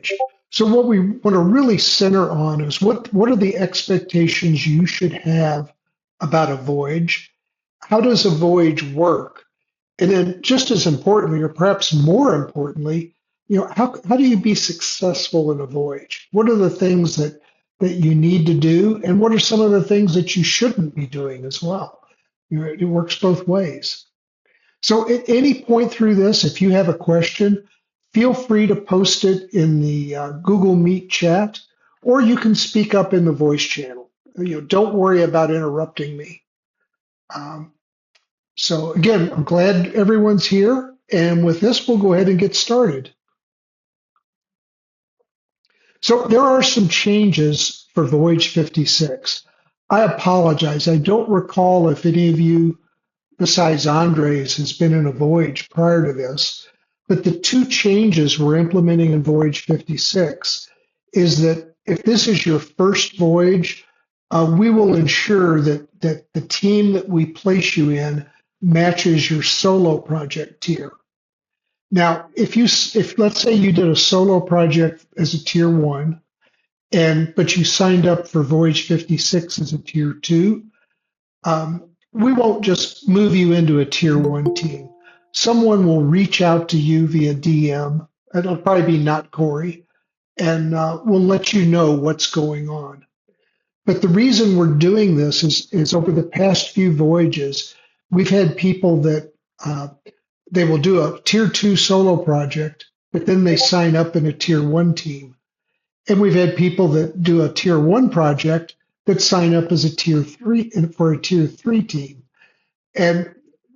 voyage. So what we want to really center on is what are the expectations you should have about a voyage? How does a voyage work? And then just as importantly, or perhaps more importantly, how do you be successful in a voyage? What are the things that you need to do? And what are some of the things that you shouldn't be doing as well? It works both ways. So at any point through this, if you have a question, feel free to post it in the Google Meet chat, or you can speak up in the voice channel. Don't worry about interrupting me. Um, so again, I'm glad everyone's here. And with this, we'll go ahead and get started. So there are some changes for Voyage 56. I apologize. I don't recall if any of you besides Andres has been in a voyage prior to this. But the two changes we're implementing in Voyage 56 is that if this is your first voyage, we will ensure that the team that we place you in matches your solo project tier. Now, if let's say you did a solo project as a tier 1, but you signed up for Voyage 56 as a tier 2, we won't just move you into a tier 1 team. Someone will reach out to you via DM. It'll probably be not Corey, and we'll let you know what's going on. But the reason we're doing this is over the past few voyages, we've had people that they will do a tier 2 solo project, but then they sign up in a tier 1 team. And we've had people that do a tier 1 project that sign up as a tier 3 and for a tier 3 team. And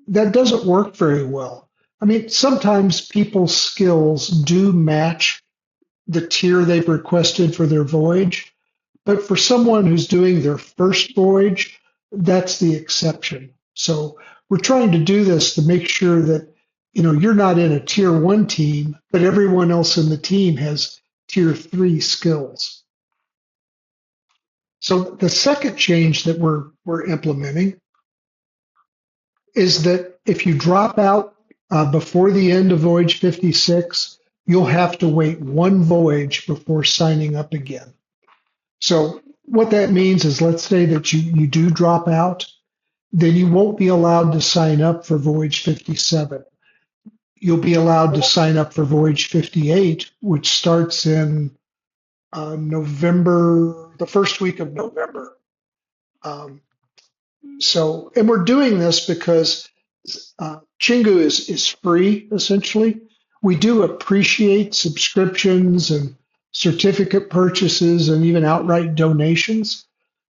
that doesn't work very well. I mean, sometimes people's skills do match the tier they've requested for their voyage, but for someone who's doing their first voyage, that's the exception. So we're trying to do this to make sure that you're not in a tier 1 team, but everyone else in the team has tier 3 skills. So the second change that we're implementing is that if you drop out before the end of Voyage 56, you'll have to wait one voyage before signing up again. So what that means is, let's say that you do drop out, then you won't be allowed to sign up for Voyage 57. You'll be allowed to sign up for Voyage 58, which starts in November, the first week of November. And we're doing this because Chingu is free, essentially. We do appreciate subscriptions and certificate purchases and even outright donations.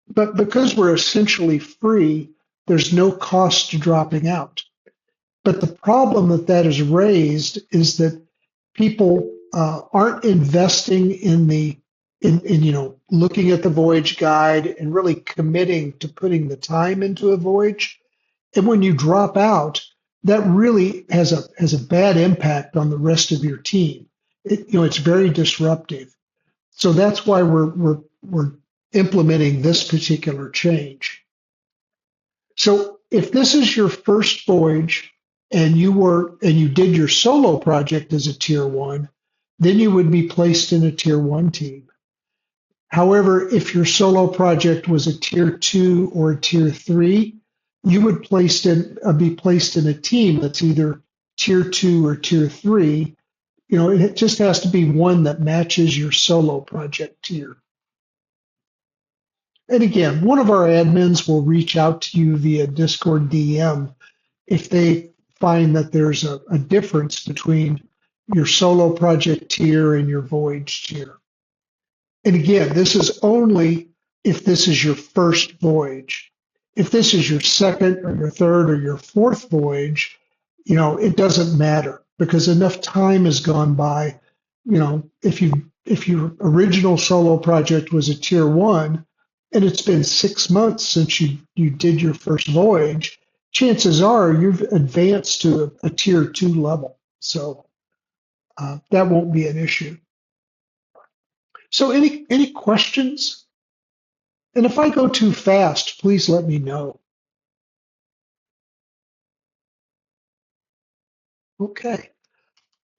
But because we're essentially free, there's no cost to dropping out. But the problem that has raised is that people aren't investing in looking at the voyage guide and really committing to putting the time into a voyage. And when you drop out, that really has a bad impact on the rest of your team. It's very disruptive. So that's why we're implementing this particular change. So if this is your first voyage and you did your solo project as a tier 1, then you would be placed in a tier 1 team. However, if your solo project was a tier 2 or a tier 3, you would be placed in a team that's either tier 2 or tier 3. It just has to be one that matches your solo project tier. And again, one of our admins will reach out to you via Discord DM if they find that there's a difference between your solo project tier and your voyage tier. And again, this is only if this is your first voyage. If this is your second or your third or your fourth voyage, it doesn't matter because enough time has gone by. If your original solo project was a tier 1 and it's been 6 months since you did your first voyage, chances are you've advanced to a tier 2 level. So that won't be an issue. So any questions? And if I go too fast, please let me know. Okay,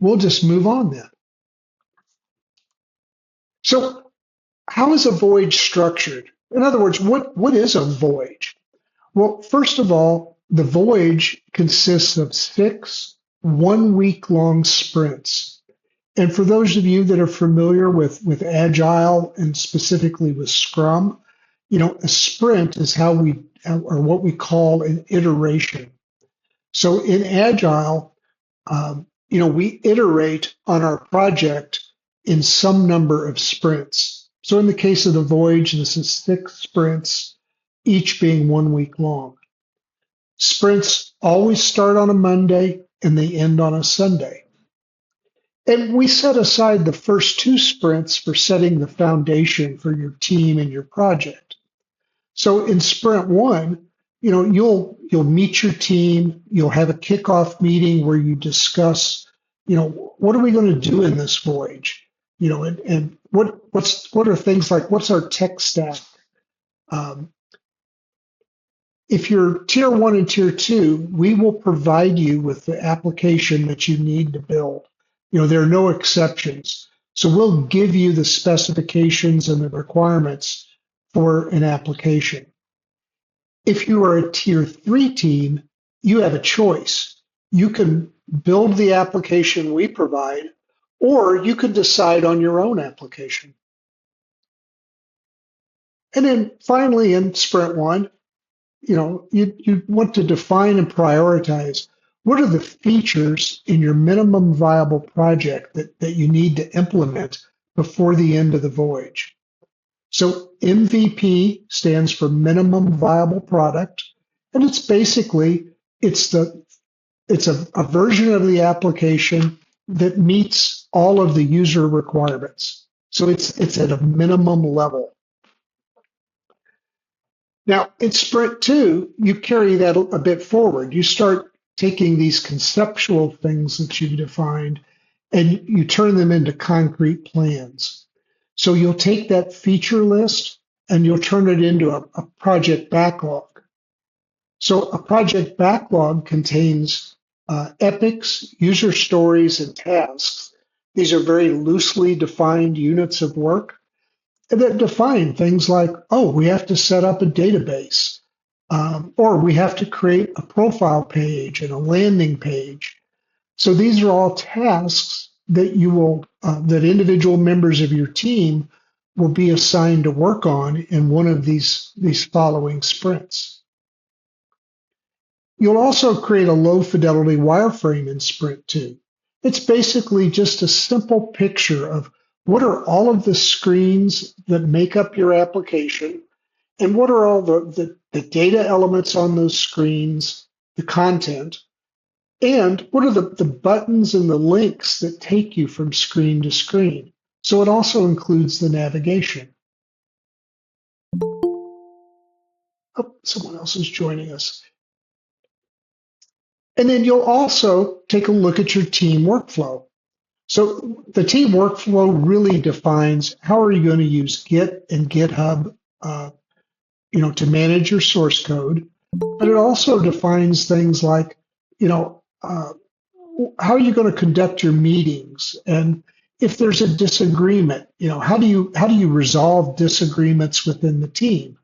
we'll just move on then. So how is a voyage structured? In other words, what is a voyage? Well, first of all, the voyage consists of 6 one-week long sprints. And for those of you that are familiar with Agile and specifically with Scrum, a sprint is what we call an iteration. So in Agile, we iterate on our project in some number of sprints. So in the case of the voyage, this is 6 sprints, each being 1 week long. Sprints always start on a Monday and they end on a Sunday. And we set aside the first 2 sprints for setting the foundation for your team and your project. So in sprint 1, you'll meet your team, you'll have a kickoff meeting where you discuss, what are we going to do in this voyage? And what are things like, what's our tech stack? If you're tier 1 and tier 2, we will provide you with the application that you need to build. There are no exceptions. So we'll give you the specifications and the requirements for an application. If you are a tier 3 team, you have a choice. You can build the application we provide, or you can decide on your own application. And then finally in sprint 1, you want to define and prioritize what are the features in your minimum viable project that you need to implement before the end of the voyage. So MVP stands for minimum viable product, and it's basically it's a version of the application that meets all of the user requirements. So it's at a minimum level. Now, in sprint 2, you carry that a bit forward. You start taking these conceptual things that you've defined and you turn them into concrete plans. So you'll take that feature list and you'll turn it into a project backlog. So a project backlog contains epics, user stories, and tasks. These are very loosely defined units of work that define things like, we have to set up a database, or we have to create a profile page and a landing page. So these are all tasks that that individual members of your team will be assigned to work on in one of these following sprints. You'll also create a low fidelity wireframe in sprint 2. It's basically just a simple picture of what are all of the screens that make up your application, and what are all the data elements on those screens, the content, and what are the buttons and the links that take you from screen to screen. So it also includes the navigation. Oh, someone else is joining us. And then you'll also take a look at your team workflow. So the team workflow really defines how are you going to use Git and GitHub, to manage your source code, but it also defines things like, how are you going to conduct your meetings, and if there's a disagreement, how do you resolve disagreements within the team?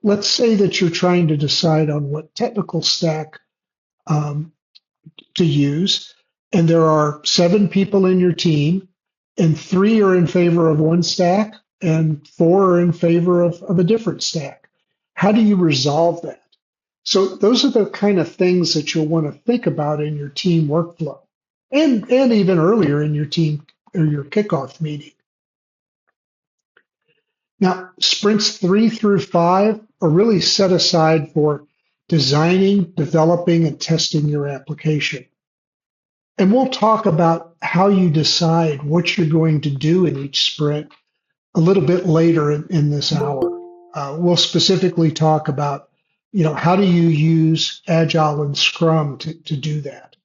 Let's say that you're trying to decide on what technical stack to use, and there are 7 people in your team, and 3 are in favor of one stack, and 4 are in favor of a different stack. How do you resolve that? So those are the kind of things that you'll want to think about in your team workflow, and even earlier in your team or your kickoff meeting. Now, sprints 3 through 5 are really set aside for designing, developing, and testing your application. And we'll talk about how you decide what you're going to do in each sprint a little bit later in this hour. We'll specifically talk about, how do you use Agile and Scrum to do that.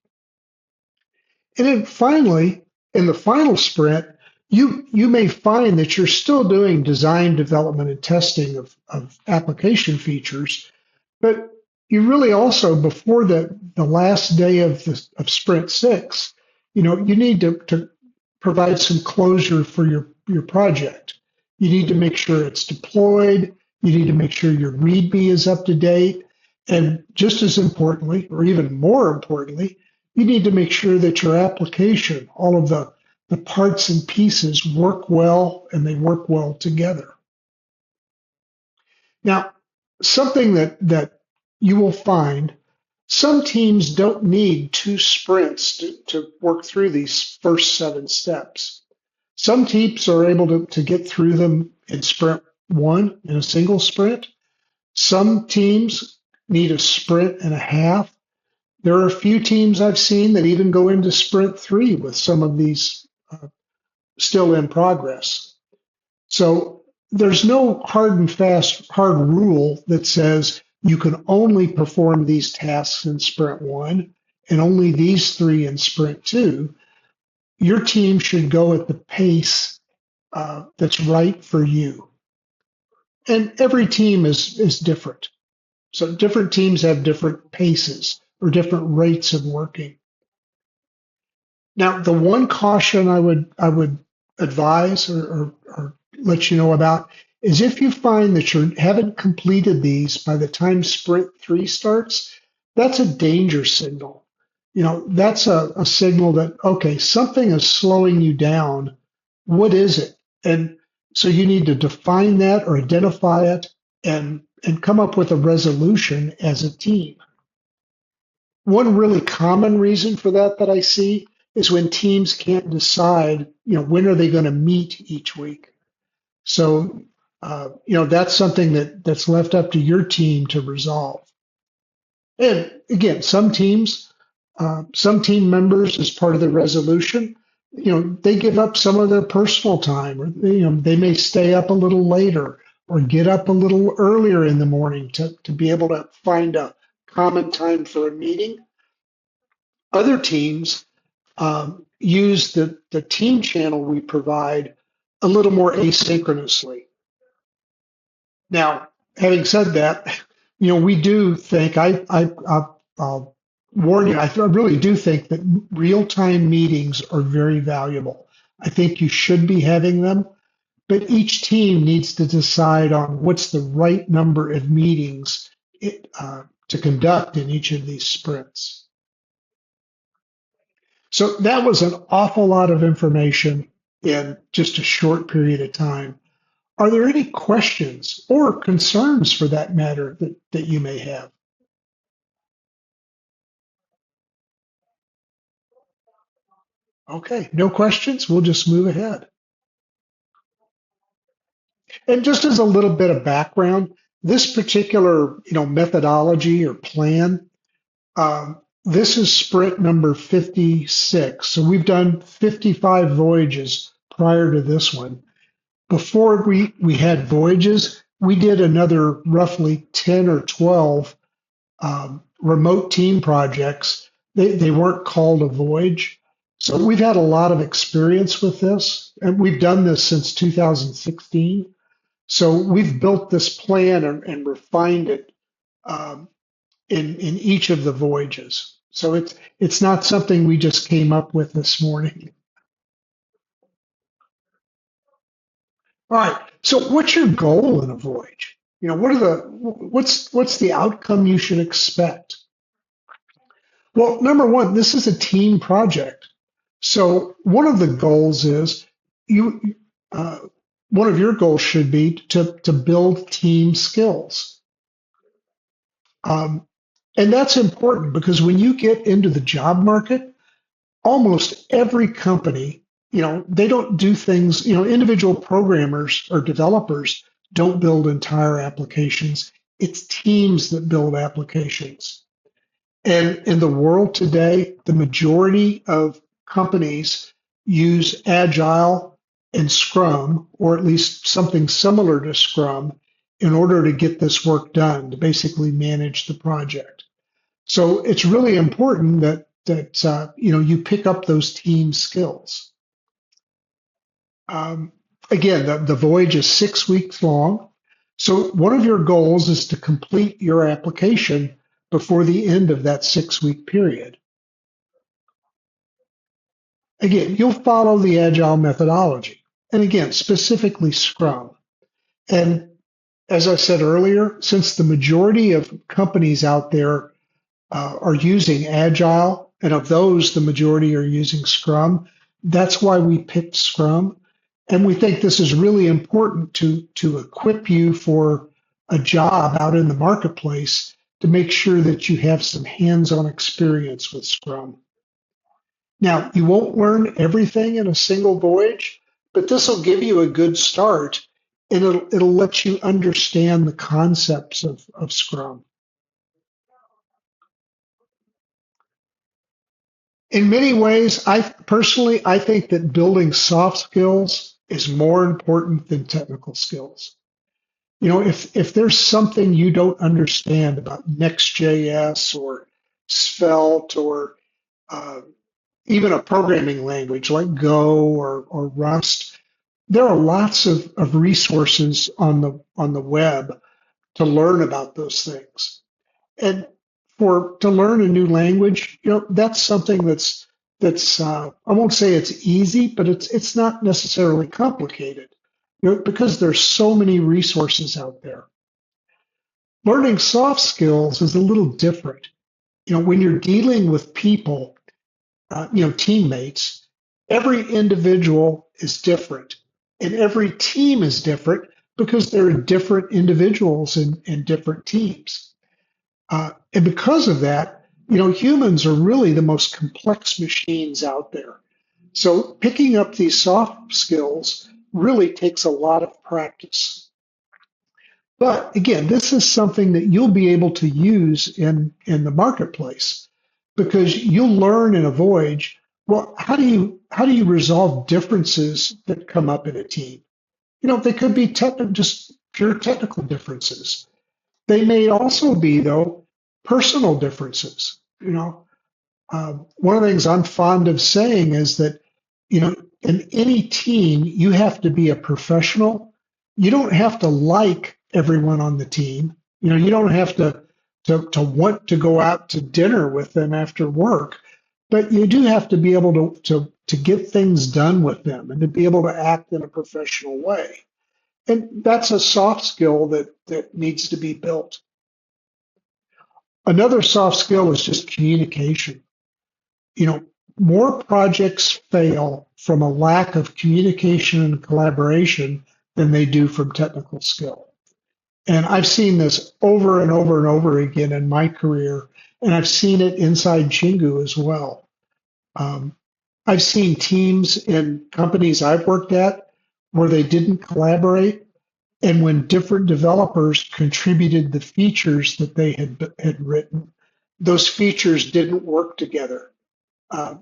And then finally, in the final sprint, you may find that you're still doing design, development, and testing of application features, but you really also, before the last day of sprint 6, you need to provide some closure for your project. You need to make sure it's deployed. You need to make sure your README is up to date. And just as importantly, or even more importantly, you need to make sure that your application, all of the parts and pieces work well and they work well together. Now, something that you will find, some teams don't need 2 sprints to work through these first 7 steps. Some teams are able to get through them in sprint 1 in a single sprint. Some teams need a sprint and a half. There are a few teams I've seen that even go into sprint 3 with some of these still in progress. So there's no hard and fast, hard rule that says you can only perform these tasks in sprint 1 and only these 3 in sprint 2. Your team should go at the pace that's right for you. And every team is different. So different teams have different paces or different rates of working. Now, the one caution I would advise or let you know about is if you find that you haven't completed these by the time sprint 3 starts, that's a danger signal. That's a signal that, okay, something is slowing you down. What is it? And so you need to define that or identify it and come up with a resolution as a team. One really common reason for that I see is when teams can't decide, when are they going to meet each week. So, that's something that's left up to your team to resolve. And again, some team members, as part of the resolution, they give up some of their personal time, or they may stay up a little later or get up a little earlier in the morning to be able to find a common time for a meeting. Other teams use the team channel we provide a little more asynchronously. Now, having said that, we do think, I'll warn you, I really do think that real-time meetings are very valuable. I think you should be having them, but each team needs to decide on what's the right number of meetings to conduct in each of these sprints. So that was an awful lot of information in just a short period of time. Are there any questions or concerns for that matter that you may have? Okay, no questions. We'll just move ahead. And just as a little bit of background, this particular methodology or plan, this is sprint number 56. So we've done 55 voyages prior to this one. Before we had voyages, we did another roughly 10 or 12 remote team projects. They weren't called a voyage. So we've had a lot of experience with this, and we've done this since 2016. So we've built this plan and refined it in each of the voyages. So it's not something we just came up with this morning. All right. So what's your goal in a voyage? What's the outcome you should expect? Well, number one, this is a team project. So one of the goals is one of your goals should be to build team skills. And that's important because when you get into the job market, almost every company, they don't do things, individual programmers or developers don't build entire applications. It's teams that build applications. And in the world today, the majority of companies use Agile and Scrum, or at least something similar to Scrum, in order to get this work done, to basically manage the project. So it's really important that you pick up those team skills. Again, the voyage is 6 weeks long. So one of your goals is to complete your application before the end of that 6-week period. Again, you'll follow the Agile methodology. and again, specifically Scrum. And as I said earlier, since the majority of companies out there are using Agile, and of those, the majority are using Scrum, that's why we picked Scrum. And we think this is really important to equip you for a job out in the marketplace to make sure that you have some hands-on experience with Scrum. Now, you won't learn everything in a single voyage, but this will give you a good start and it'll let you understand the concepts of Scrum. In many ways, I think that building soft skills is more important than technical skills. You know, if there's something you don't understand about Next.js or Svelte or uh, even a programming language like Go or Rust, there are lots of resources on the web to learn about those things. And for to learn a new language, you know, that's something that's I won't say it's easy, but it's not necessarily complicated, you know, because there's so many resources out there. Learning soft skills is a little different. You know, when you're dealing with people, you know, teammates, every individual is different and every team is different because there are different individuals in different teams. And because of that, you know, humans are really the most complex machines out there. So picking up these soft skills really takes a lot of practice. But again, this is something that you'll be able to use in the marketplace because you'll learn in a voyage, well, how do you resolve differences that come up in a team? You know, they could be just pure technical differences. They may also be, though, personal differences. You know, one of the things I'm fond of saying is that, you know, in any team, you have to be a professional. You don't have to like everyone on the team. You know, you don't have to want to go out to dinner with them after work, but you do have to be able to get things done with them and to be able to act in a professional way. And that's a soft skill that needs to be built. Another soft skill is just communication. You know, more projects fail from a lack of communication and collaboration than they do from technical skill. And I've seen this over and over and over again in my career, and I've seen it inside Chingu as well. Um, I've seen teams in companies I've worked at where they didn't collaborate, and when different developers contributed the features that they had written, those features didn't work together.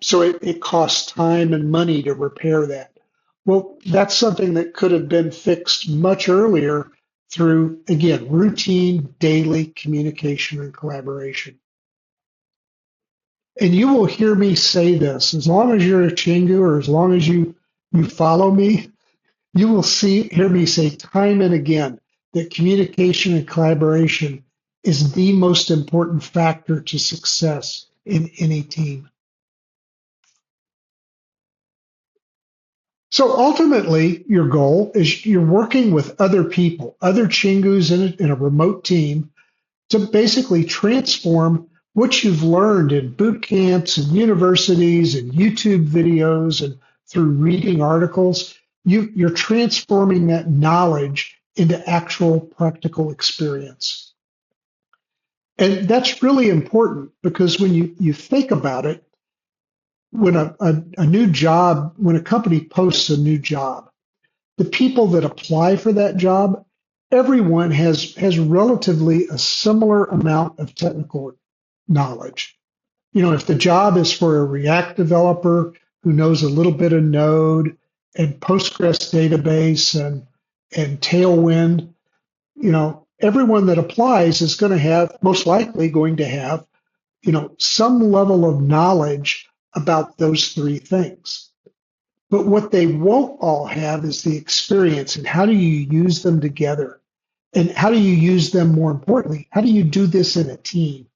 So it costs time and money to repair that. Well, that's something that could have been fixed much earlier through, again, routine daily communication and collaboration. And you will hear me say this as long as you're a Chingu or as long as you follow me, you will hear me say time and again that communication and collaboration is the most important factor to success in any team. So ultimately, your goal is you're working with other people, other Chingus in a remote team to basically transform what you've learned in boot camps and universities and YouTube videos and through reading articles. You're transforming that knowledge into actual practical experience. And that's really important because when you think about it, when a new job, when a company posts a new job, the people that apply for that job, everyone has relatively a similar amount of technical knowledge. You know, if the job is for a React developer who knows a little bit of Node and Postgres database and Tailwind, you know, everyone that applies is going to have, most likely going to have, you know, some level of knowledge about those three things. But what they won't all have is the experience and how do you use them together? And how do you use them more importantly? How do you do this in a team?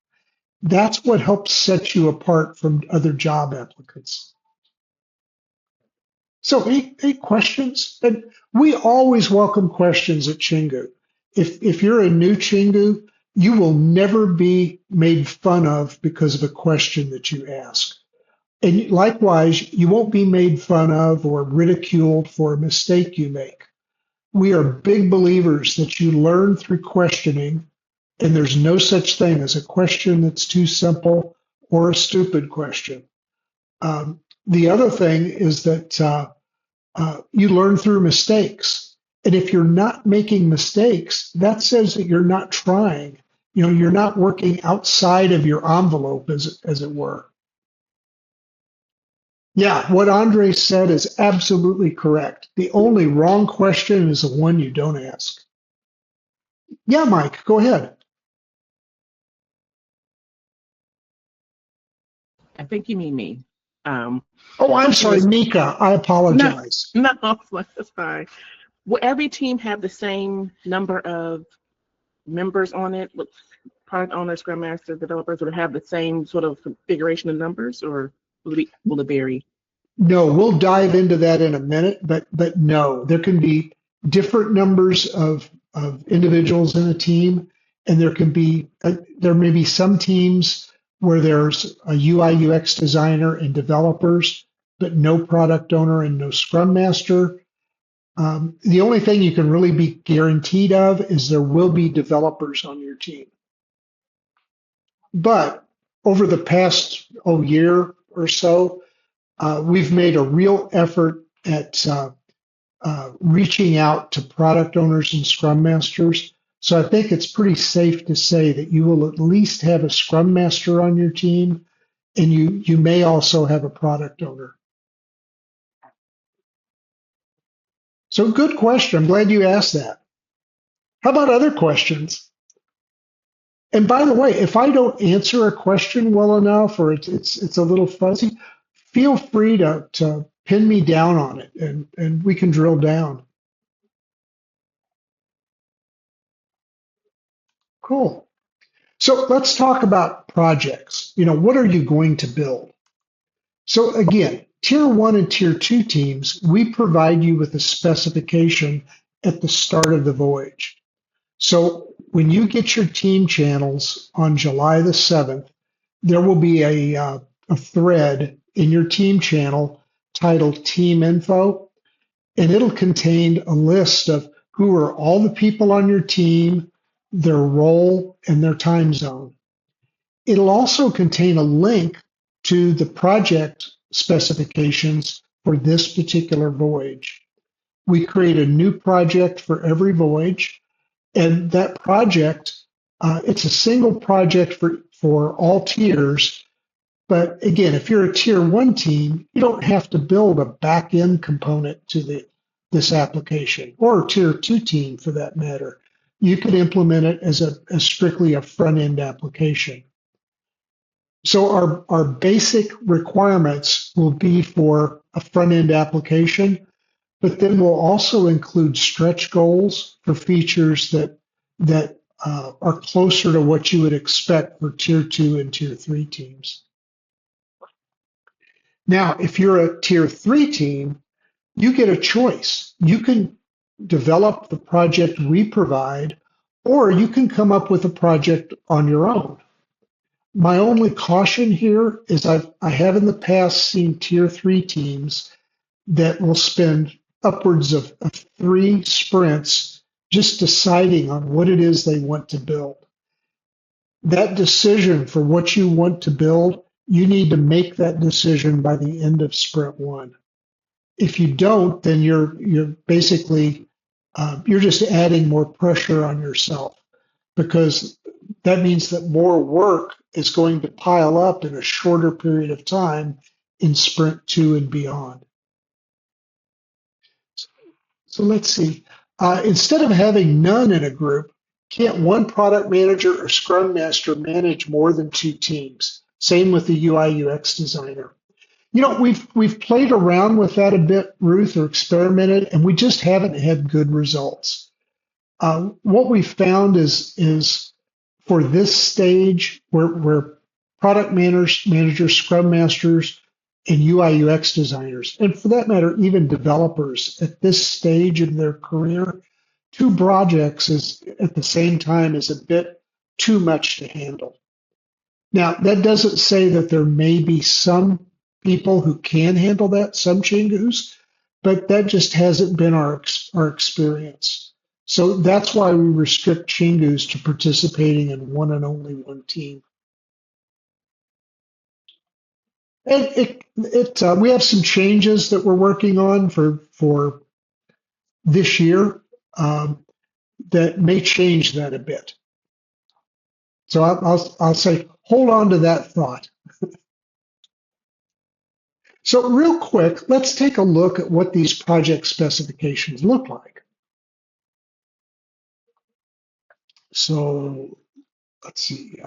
That's what helps set you apart from other job applicants. So, any questions? And we always welcome questions at Chingu. If you're a new Chingu, you will never be made fun of because of a question that you ask. And likewise, you won't be made fun of or ridiculed for a mistake you make. We are big believers that you learn through questioning, and there's no such thing as a question that's too simple or a stupid question. The other thing is that you learn through mistakes. And if you're not making mistakes, that says that you're not trying. You're not working outside of your envelope, as it were. Yeah, what Andre said is absolutely correct. The only wrong question is the one you don't ask. Yeah, Mike, go ahead. I think you mean me. Oh, I'm Question sorry, is, Mika. I no, apologize. no, that's fine. Will every team have the same number of members on it? With product owners, scrum masters, developers, will it have the same sort of configuration of numbers, or will it vary? No, we'll dive into that in a minute, but no, there can be different numbers of individuals in a team, and there may be some teams where there's a UI UX designer and developers, but no product owner and no scrum master. The only thing you can really be guaranteed of is there will be developers on your team. But over the past year or so, we've made a real effort at reaching out to product owners and scrum masters. So I think it's pretty safe to say that you will at least have a scrum master on your team, and you may also have a product owner. So good question. I'm glad you asked that. How about other questions? And by the way, if I don't answer a question well enough or it's a little fuzzy, feel free to pin me down on it and we can drill down. Cool. So let's talk about projects. What are you going to build? So again, tier one and tier two teams, we provide you with a specification at the start of the voyage. So when you get your team channels on July the 7th, there will be a thread in your team channel titled Team Info, and it'll contain a list of who are all the people on your team, their role, and their time zone. It'll also contain a link to the project specifications for this particular voyage. We create a new project for every voyage, and that project, it's a single project for all tiers. But again, if you're a tier one team, you don't have to build a back end component to this application, or a tier two team for that matter. You could implement it as strictly a front end application. So our basic requirements will be for a front end application, but then we'll also include stretch goals for features that are closer to what you would expect for tier two and tier three teams. Now, if you're a tier three team, you get a choice. You can develop the project we provide, or you can come up with a project on your own. My only caution here is I have in the past seen tier three teams that will spend upwards of 3 sprints just deciding on what it is they want to build. That decision for what you want to build, you need to make that decision by the end of sprint one. If you don't, then you're basically you're just adding more pressure on yourself, because that means that more work is going to pile up in a shorter period of time in sprint two and beyond. So let's see. Instead of having none in a group, can't one product manager or scrum master manage more than 2 teams? Same with the UI UX designer. We've played around with that a bit, Ruth, or experimented, and we just haven't had good results. What we found is for this stage where product managers, scrum masters and UI UX designers, and for that matter, even developers at this stage in their career, two projects is at the same time is a bit too much to handle. Now, that doesn't say that there may be some people who can handle that, some Chingus, but that just hasn't been our experience. So that's why we restrict Chingus to participating in one and only one team. And we have some changes that we're working on for this year that may change that a bit. So I'll say hold on to that thought. So real quick, let's take a look at what these project specifications look like. So let's see.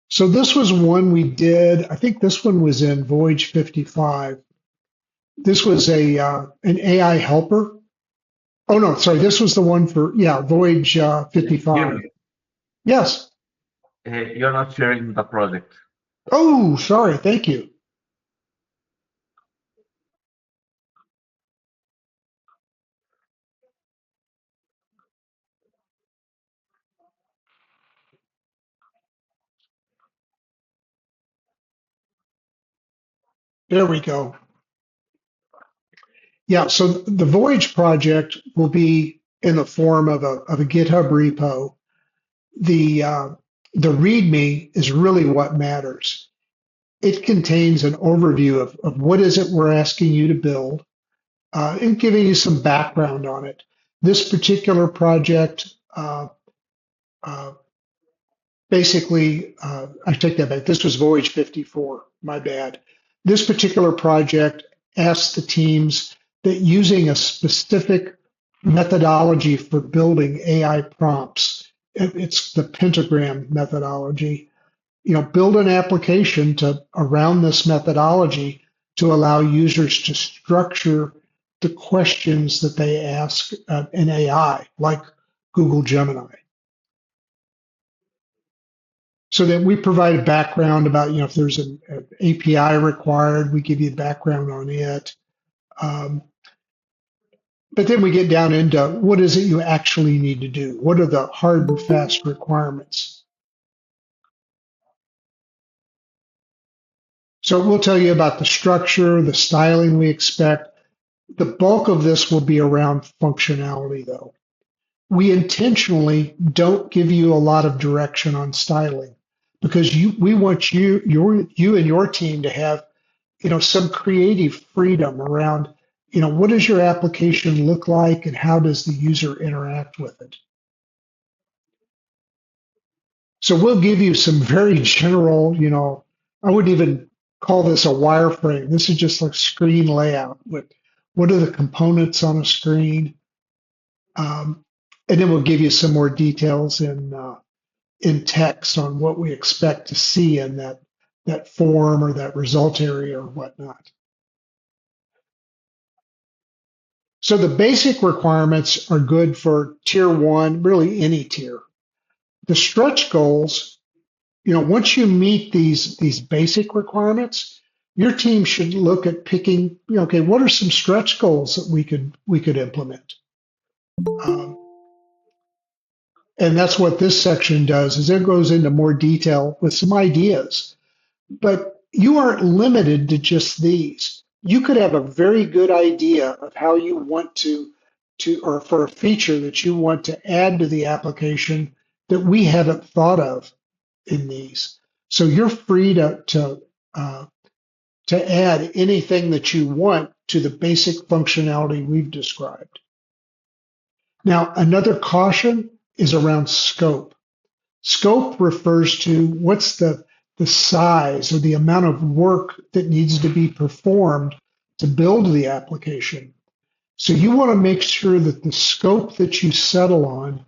So this was one we did. I think this one was in Voyage 55. This was an AI helper. Oh no, sorry. This was the one for Voyage 55. Yes. You're not sharing the project. Oh, sorry. Thank you. There we go. Yeah, so the Voyage project will be in the form of a GitHub repo. The README is really what matters. It contains an overview of what is it we're asking you to build and giving you some background on it. This particular project, basically, I take that back. This was Voyage 54, my bad. This particular project asks the teams that using a specific methodology for building AI prompts, it's the pentagram methodology, build an application around this methodology to allow users to structure the questions that they ask in AI, like Google Gemini. So that we provide a background about, if there's an API required, we give you background on it. But then we get down into what is it you actually need to do? What are the hard and fast requirements? So we'll tell you about the structure, the styling we expect. The bulk of this will be around functionality, though. We intentionally don't give you a lot of direction on styling because we want you and your team to have, some creative freedom around, what does your application look like and how does the user interact with it? So we'll give you some very general, I wouldn't even call this a wireframe. This is just like screen layout. What are the components on a screen? And then we'll give you some more details in text on what we expect to see in that form or that result area or whatnot. So the basic requirements are good for tier one, really any tier. The stretch goals, once you meet these basic requirements, your team should look at picking, okay, what are some stretch goals that we could implement? And that's what this section does, is it goes into more detail with some ideas. But you aren't limited to just these. You could have a very good idea of how you want to or for a feature that you want to add to the application that we haven't thought of in these. So you're free to add anything that you want to the basic functionality we've described. Now, another caution is around scope. Scope refers to what's the size or the amount of work that needs to be performed to build the application. So you want to make sure that the scope that you settle on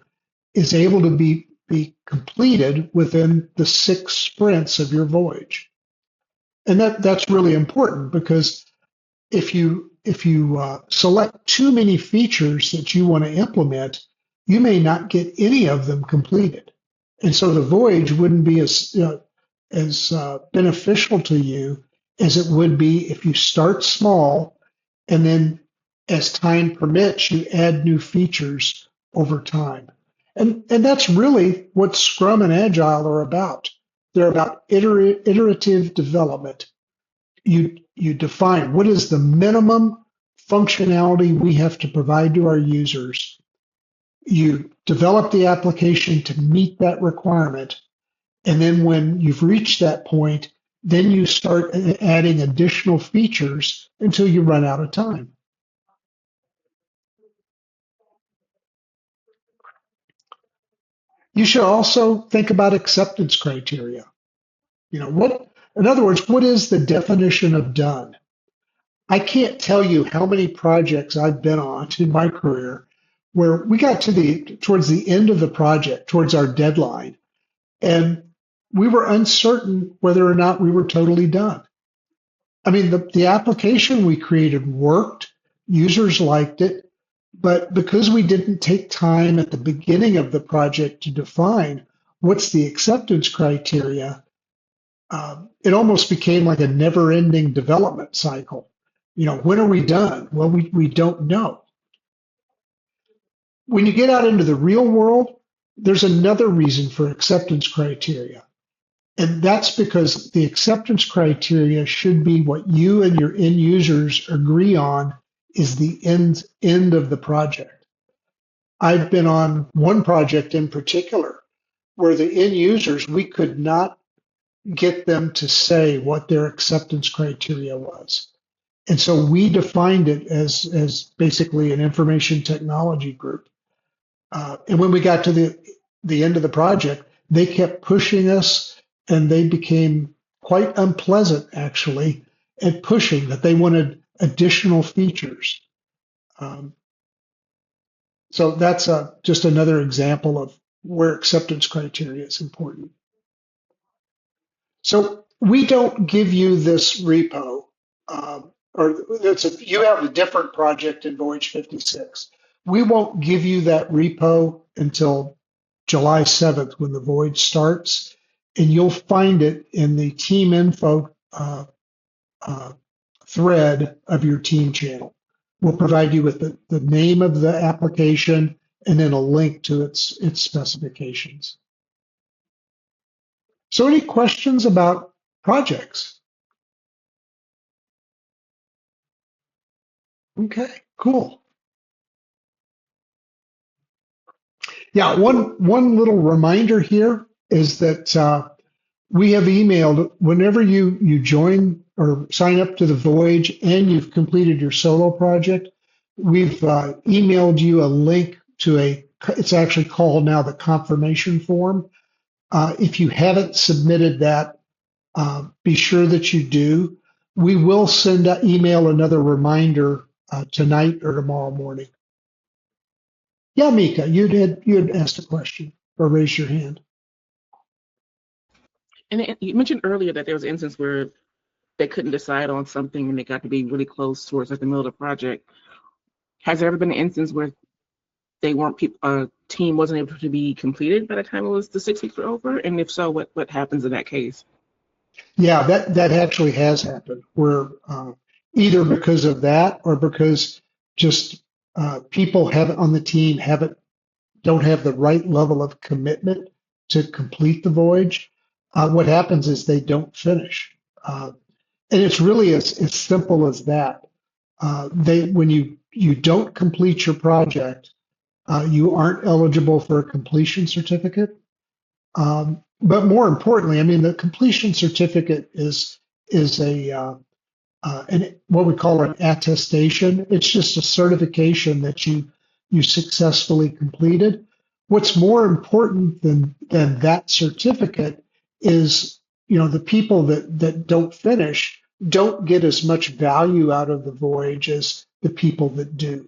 is able to be completed within the 6 sprints of your voyage. And that's really important because if you select too many features that you want to implement, you may not get any of them completed. And so the voyage wouldn't be as as beneficial to you as it would be if you start small and then as time permits, you add new features over time. And that's really what Scrum and Agile are about. They're about iterative development. You define what is the minimum functionality we have to provide to our users. You develop the application to meet that requirement. And then when you've reached that point, then you start adding additional features until you run out of time. You should also think about acceptance criteria. In other words, what is the definition of done? I can't tell you how many projects I've been on in my career where we got towards the end of the project, towards our deadline, and we were uncertain whether or not we were totally done. I mean, the application we created worked, users liked it, but because we didn't take time at the beginning of the project to define what's the acceptance criteria, it almost became like a never-ending development cycle. When are we done? Well, we don't know. When you get out into the real world, there's another reason for acceptance criteria. And that's because the acceptance criteria should be what you and your end users agree on is the end of the project. I've been on one project in particular where the end users, we could not get them to say what their acceptance criteria was. And so we defined it as basically an information technology group. And when we got to the end of the project, they kept pushing us and they became quite unpleasant, actually, at pushing that they wanted additional features. So that's just another example of where acceptance criteria is important. So we don't give you this repo, you have a different project in Voyage 56. We won't give you that repo until July 7th when the voyage starts, and you'll find it in the team info thread of your team channel. We'll provide you with the name of the application and then a link to its specifications. So any questions about projects? Okay, cool. Yeah, one little reminder here is that we have emailed whenever you join or sign up to the Voyage and you've completed your solo project, we've emailed you a link to it's actually called now the confirmation form. If you haven't submitted that, be sure that you do. We will email another reminder tonight or tomorrow morning. Yeah, Mika, you had asked a question or raised your hand. And you mentioned earlier that there was an instance where they couldn't decide on something and they got to be really close towards like the middle of the project. Has there ever been an instance where a team wasn't able to be completed by the time the 6 weeks were over? And if so, what happens in that case? Yeah, that actually has happened where either because of that or because just people on the team don't have the right level of commitment to complete the voyage. What happens is they don't finish. And it's really as simple as that. When you don't complete your project, you aren't eligible for a completion certificate. But more importantly, I mean, the completion certificate is what we call an attestation. It's just a certification that you successfully completed. What's more important than that certificate is, the people that don't finish don't get as much value out of the voyage as the people that do.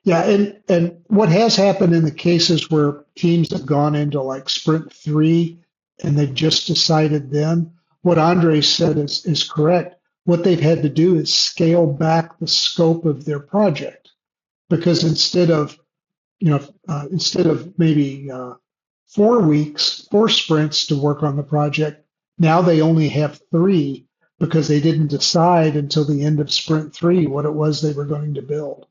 Yeah, and what has happened in the cases where teams have gone into like sprint 3 and they've just decided then, what Andre said is correct. What they've had to do is scale back the scope of their project because instead of maybe 4 weeks, 4 sprints to work on the project. Now they only have 3 because they didn't decide until the end of sprint 3 what it was they were going to build.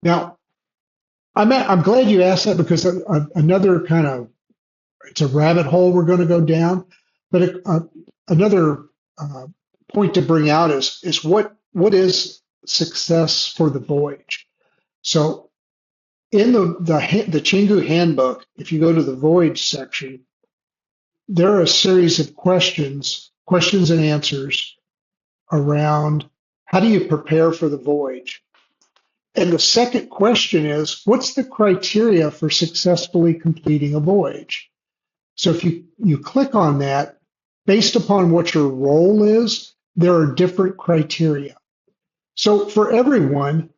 Now, I'm glad you asked that because another kind of, it's a rabbit hole we're going to go down, but another point to bring out is what is success for the voyage. So in the Chingu handbook, if you go to the voyage section, there are a series of questions and answers around how do you prepare for the voyage. And the second question is, what's the criteria for successfully completing a voyage? So if you click on that, based upon what your role is, there are different criteria. So for everyone,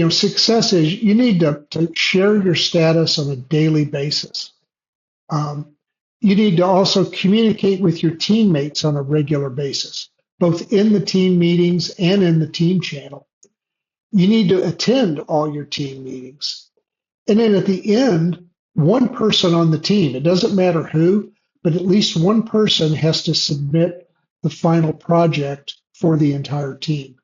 success is you need to share your status on a daily basis. You need to also communicate with your teammates on a regular basis, both in the team meetings and in the team channel. You need to attend all your team meetings. And then at the end, one person on the team, it doesn't matter who, but at least one person has to submit the final project for the entire team.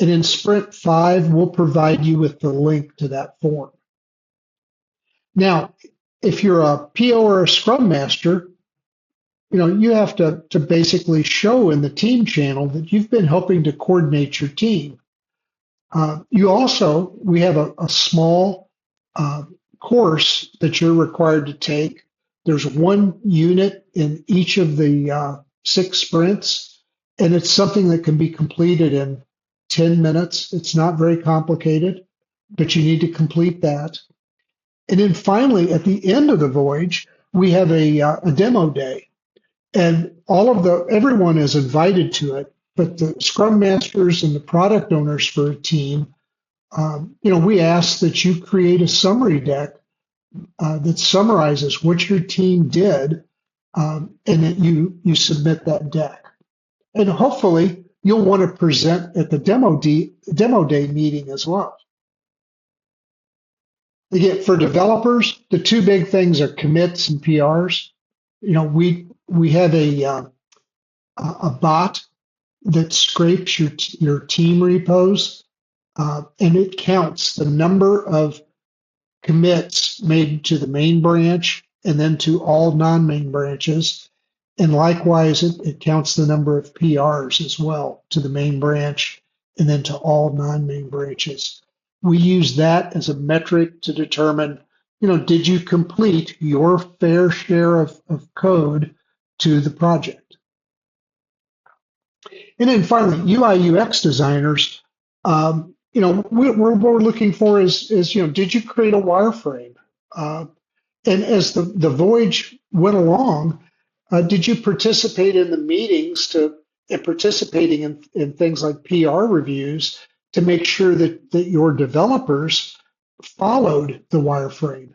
And in Sprint 5, we'll provide you with the link to that form. Now, if you're a PO or a Scrum Master, you have to basically show in the team channel that you've been helping to coordinate your team. We have a small course that you're required to take. There's 1 unit in each of the 6 sprints, and it's something that can be completed in 10 minutes. It's not very complicated, but you need to complete that. And then finally, at the end of the voyage, we have a demo day, and everyone is invited to it. But the Scrum Masters and the product owners for a team, we ask that you create a summary deck that summarizes what your team did, and that you submit that deck. And hopefully, you'll want to present at the demo day meeting as well. Again, for developers, the 2 big things are commits and PRs. We have a bot that scrapes your team repos, and it counts the number of commits made to the main branch and then to all non-main branches. And likewise, it counts the number of PRs as well to the main branch and then to all non-main branches. We use that as a metric to determine, did you complete your fair share of code to the project? And then finally, UI UX designers, what we're looking for is did you create a wireframe? And as the voyage went along, did you participate in the meetings and participating in things like PR reviews to make sure that your developers followed the wireframe?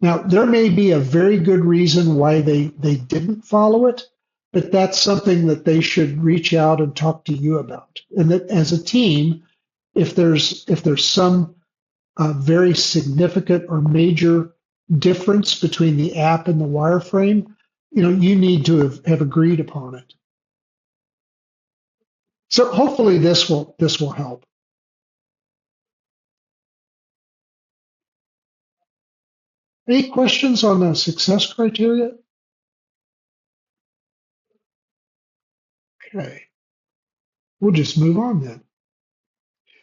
Now, there may be a very good reason why they didn't follow it, but that's something that they should reach out and talk to you about. And that as a team, if there's some very significant or major difference between the app and the wireframe, you need to have agreed upon it. So hopefully this will help. Any questions on the success criteria? Okay, we'll just move on then.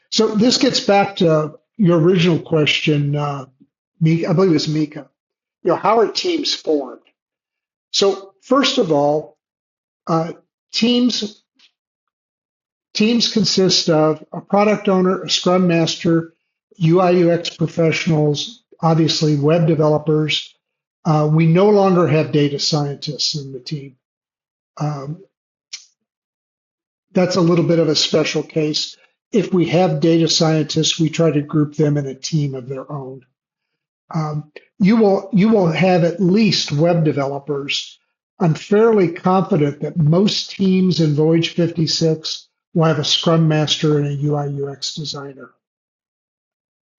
So this gets back to your original question, Mika, I believe it was Mika. How are teams formed? So first of all, teams consist of a product owner, a Scrum Master, UI UX professionals, obviously web developers. We no longer have data scientists in the team. That's a little bit of a special case. If we have data scientists, we try to group them in a team of their own. You will have at least web developers. I'm fairly confident that most teams in Voyage 56 we'll have a Scrum Master and a UI UX designer.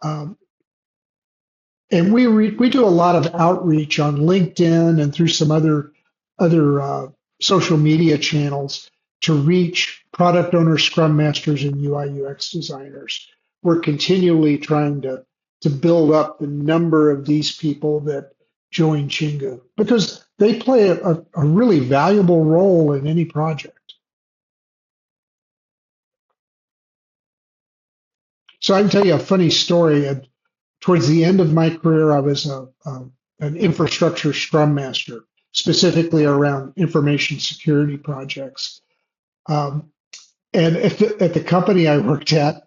And we do a lot of outreach on LinkedIn and through some other social media channels to reach product owners, Scrum Masters, and UI UX designers. We're continually trying to build up the number of these people that join Chingu because they play a really valuable role in any project. So I can tell you a funny story. Towards the end of my career, I was an infrastructure Scrum Master, specifically around information security projects. And at the company I worked at,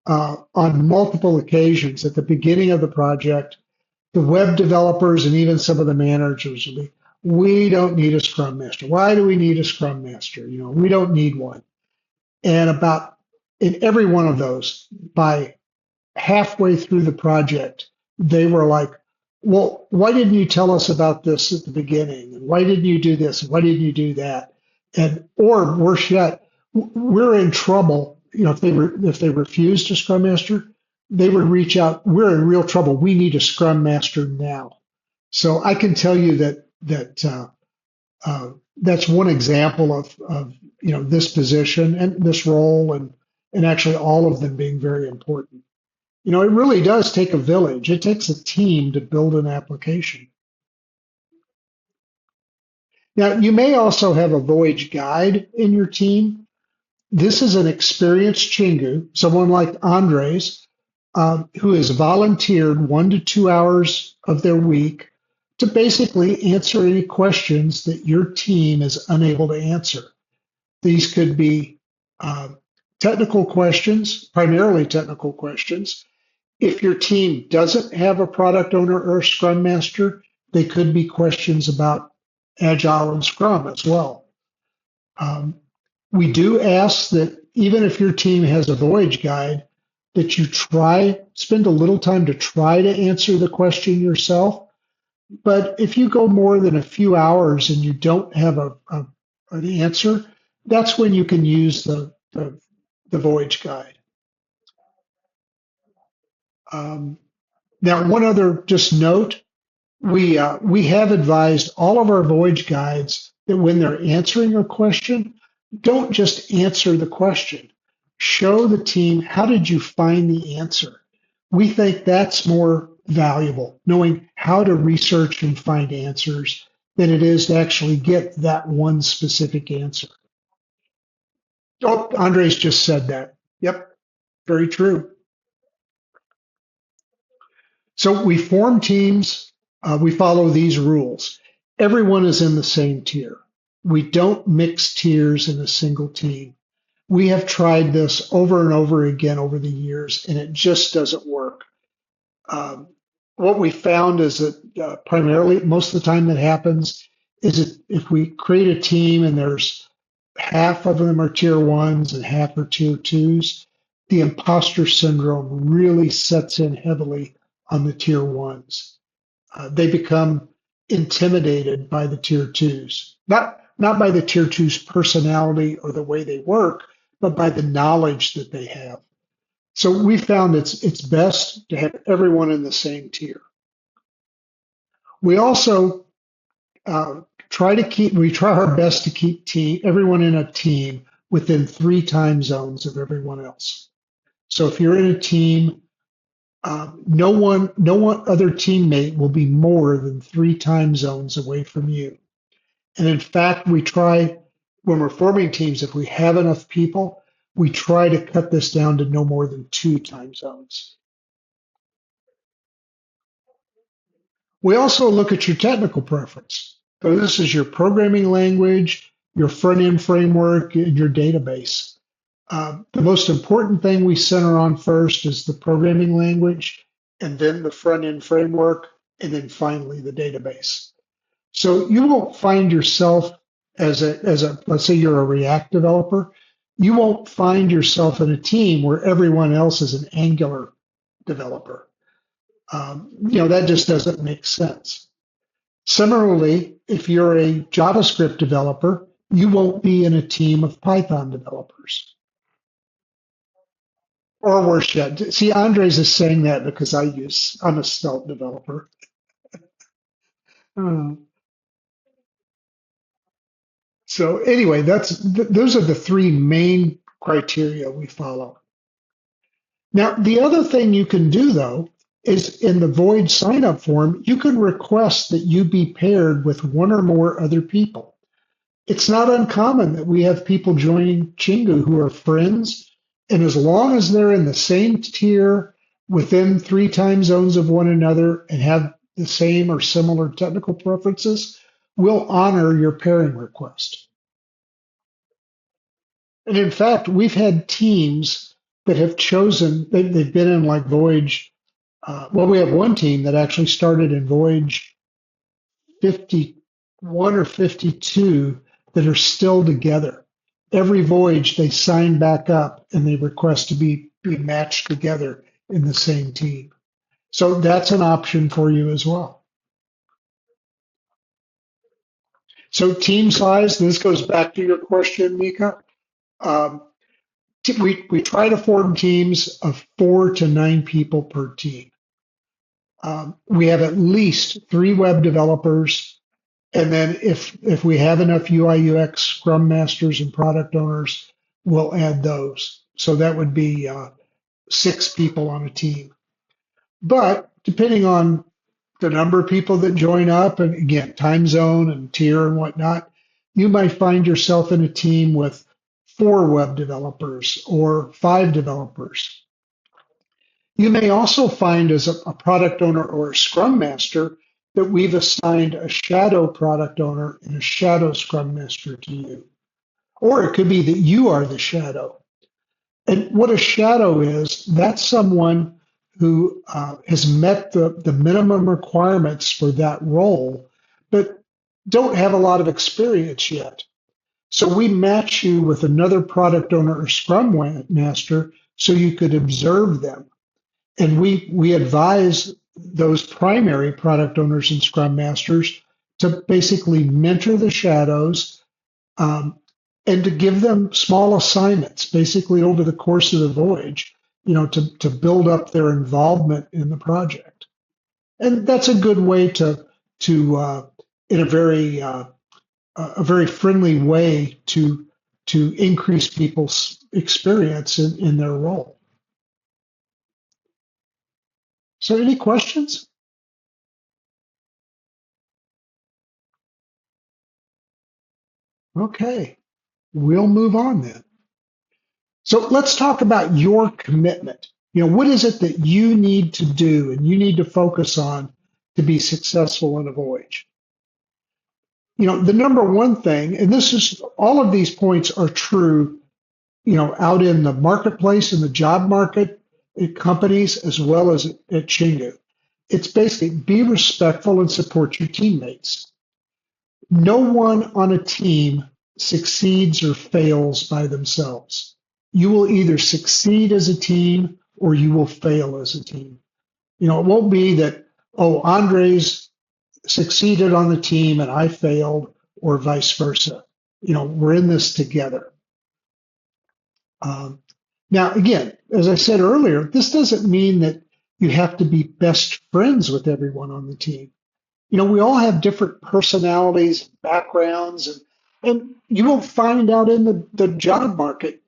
on multiple occasions at the beginning of the project, the web developers and even some of the managers would be, we don't need a Scrum Master. Why do we need a Scrum Master? We don't need one. And in every one of those, by halfway through the project, they were like, well, why didn't you tell us about this at the beginning? And why didn't you do this? And why didn't you do that? Or worse yet, we're in trouble. If they refused a Scrum Master, they would reach out. We're in real trouble. We need a Scrum Master now. So I can tell you that that's one example of this position and this role, and actually all of them being very important. It really does take a village. It takes a team to build an application. Now, you may also have a Voyage guide in your team. This is an experienced Chingu, someone like Andres, who has volunteered 1 to 2 hours of their week to basically answer any questions that your team is unable to answer. These could be technical questions, primarily technical questions. If your team doesn't have a product owner or a Scrum Master, they could be questions about Agile and Scrum as well. We do ask that even if your team has a Voyage guide, that you spend a little time to try to answer the question yourself. But if you go more than a few hours and you don't have an answer, that's when you can use the Voyage guide. Now, one other just note, we have advised all of our Voyage guides that when they're answering a question, don't just answer the question. Show the team, how did you find the answer? We think that's more valuable, knowing how to research and find answers, than it is to actually get that one specific answer. Oh, Andres just said that. Yep, very true. So we form teams. We follow these rules. Everyone is in the same tier. We don't mix tiers in a single team. We have tried this over and over again over the years, and it just doesn't work. What we found is that primarily, most of the time that happens, is that if we create a team and there's half of them are tier ones and half are tier twos, the imposter syndrome really sets in heavily on the tier ones. They become intimidated by the tier twos, not by the tier twos' personality or the way they work, but by the knowledge that they have. So we found it's best to have everyone in the same tier. We also try our best to keep everyone in a team within 3 time zones of everyone else. So if you're in a team, no one other teammate will be more than 3 time zones away from you. And in fact, we try, when we're forming teams, if we have enough people, we try to cut this down to no more than 2 time zones. We also look at your technical preference. So this is your programming language, your front-end framework, and your database. The most important thing we center on first is the programming language, and then the front-end framework, and then finally the database. So you won't find yourself as a let's say you're a React developer, you won't find yourself in a team where everyone else is an Angular developer. That just doesn't make sense. Similarly, if you're a JavaScript developer, you won't be in a team of Python developers. Or worse yet, see, Andres is saying that because I'm a Svelte developer. Uh, so anyway, those are the three main criteria we follow. Now, the other thing you can do though is in the Voyage sign up form, you can request that you be paired with one or more other people. It's not uncommon that we have people joining Chingu who are friends, and as long as they're in the same tier within 3 time zones of one another and have the same or similar technical preferences, we'll honor your pairing request. And in fact, we've had teams that have chosen, they've been in like Voyage. Well, we have one team that actually started in Voyage 51 or 52 that are still together. Every voyage they sign back up and they request to be matched together in the same team. So that's an option for you as well. So team size, this goes back to your question, Mika. Um, we try to form teams of 4 to 9 people per team. We have at least 3 web developers. And then if we have enough UI UX Scrum Masters and product owners, we'll add those. So that would be 6 people on a team. But depending on the number of people that join up, and again, time zone and tier and whatnot, you might find yourself in a team with 4 web developers or 5 developers. You may also find as a product owner or a Scrum Master that we've assigned a shadow product owner and a shadow Scrum Master to you. Or it could be that you are the shadow. And what a shadow is, that's someone who has met the minimum requirements for that role, but don't have a lot of experience yet. So we match you with another product owner or Scrum Master so you could observe them. And we advise those primary product owners and Scrum Masters to basically mentor the shadows and to give them small assignments, basically over the course of the voyage, to build up their involvement in the project. And that's a good way to in a very friendly way to increase people's experience in their role. So any questions? Okay, we'll move on then. So let's talk about your commitment. What is it that you need to do and you need to focus on to be successful in a voyage? The number one thing, and this is all of these points are true, out in the marketplace, in the job market, at companies, as well as at Chingu. It's basically be respectful and support your teammates. No one on a team succeeds or fails by themselves. You will either succeed as a team or you will fail as a team. It won't be that, Andres succeeded on the team and I failed, or vice versa. We're in this together. Now, again, as I said earlier, this doesn't mean that you have to be best friends with everyone on the team. We all have different personalities, backgrounds, and you will find out in the job market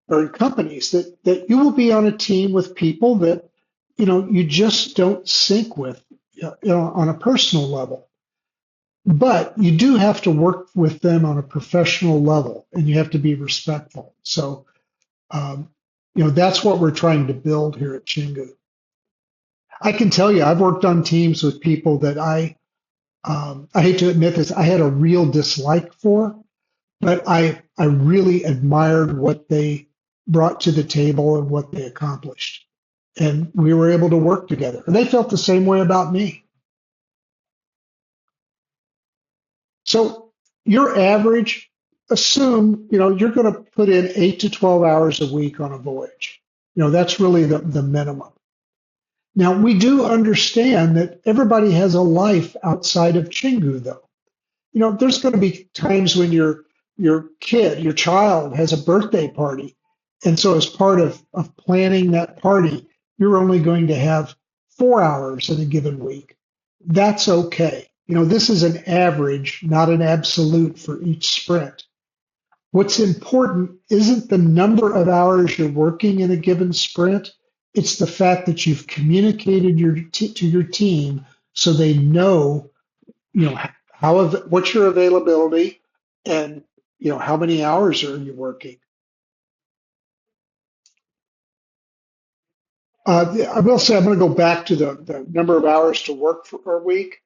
or in companies that you will be on a team with people that, you just don't sync with, on a personal level. But you do have to work with them on a professional level, and you have to be respectful. So, that's what we're trying to build here at Chingu. I can tell you, I've worked on teams with people that I hate to admit this, I had a real dislike for, but I really admired what they brought to the table and what they accomplished. And we were able to work together. And they felt the same way about me. So your average, assume, you're going to put in 8 to 12 hours a week on a voyage. That's really the minimum. Now, we do understand that everybody has a life outside of Chingu, though. There's going to be times when your kid, your child has a birthday party, And so as part of planning that party, you're only going to have 4 hours in a given week. That's okay. This is an average, not an absolute for each sprint. What's important isn't the number of hours you're working in a given sprint. It's the fact that you've communicated to your team so they know, what's your availability and, how many hours are you working. I will say I'm going to go back to the number of hours to work per week.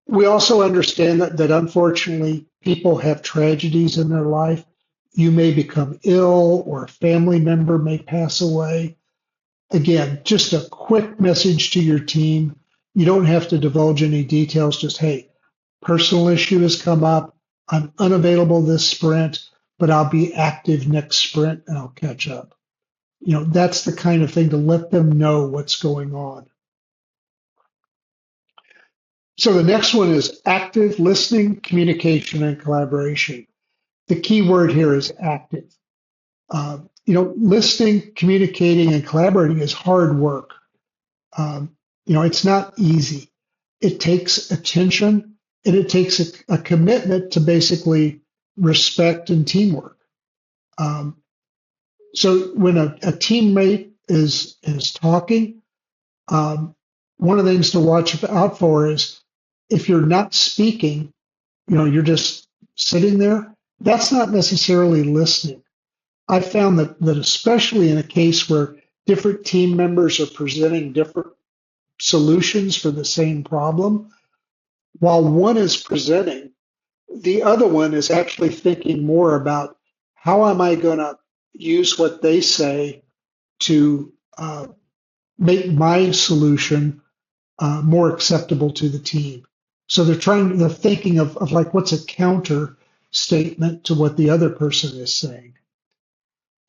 We also understand that unfortunately people have tragedies in their life. You may become ill or a family member may pass away. Again, just a quick message to your team. You don't have to divulge any details. Just, hey, personal issue has come up. I'm unavailable this sprint, but I'll be active next sprint and I'll catch up. That's the kind of thing to let them know what's going on. So the next one is active listening, communication, and collaboration. The key word here is active. Listening, communicating, and collaborating is hard work. It's not easy. It takes attention and it takes a commitment to basically respect and teamwork. So when a teammate is talking, one of the things to watch out for is if you're not speaking, you're just sitting there, that's not necessarily listening. I found that especially in a case where different team members are presenting different solutions for the same problem, while one is presenting, the other one is actually thinking more about how am I going to use what they say to make my solution more acceptable to the team. So they're thinking of like what's a counter statement to what the other person is saying.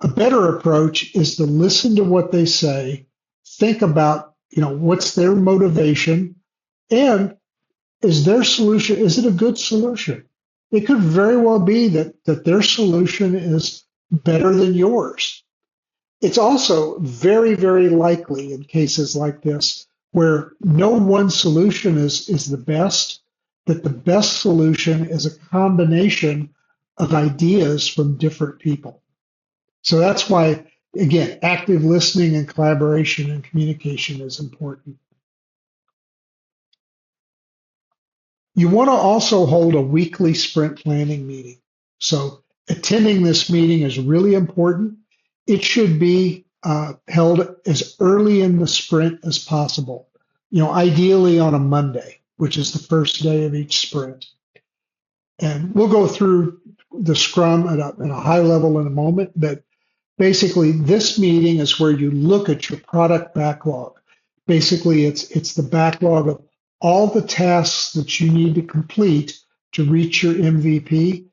A better approach is to listen to what they say, think about, what's their motivation, and is their solution, is it a good solution? It could very well be that their solution is better than yours. It's also very, very likely in cases like this where no one solution is the best, that the best solution is a combination of ideas from different people. So that's why, again, active listening and collaboration and communication is important. You want to also hold a weekly sprint planning meeting. So attending this meeting is really important. It should be held as early in the sprint as possible, ideally on a Monday, which is the first day of each sprint. And we'll go through the Scrum at a high level in a moment, but basically this meeting is where you look at your product backlog. Basically, it's the backlog of all the tasks that you need to complete to reach your MVP.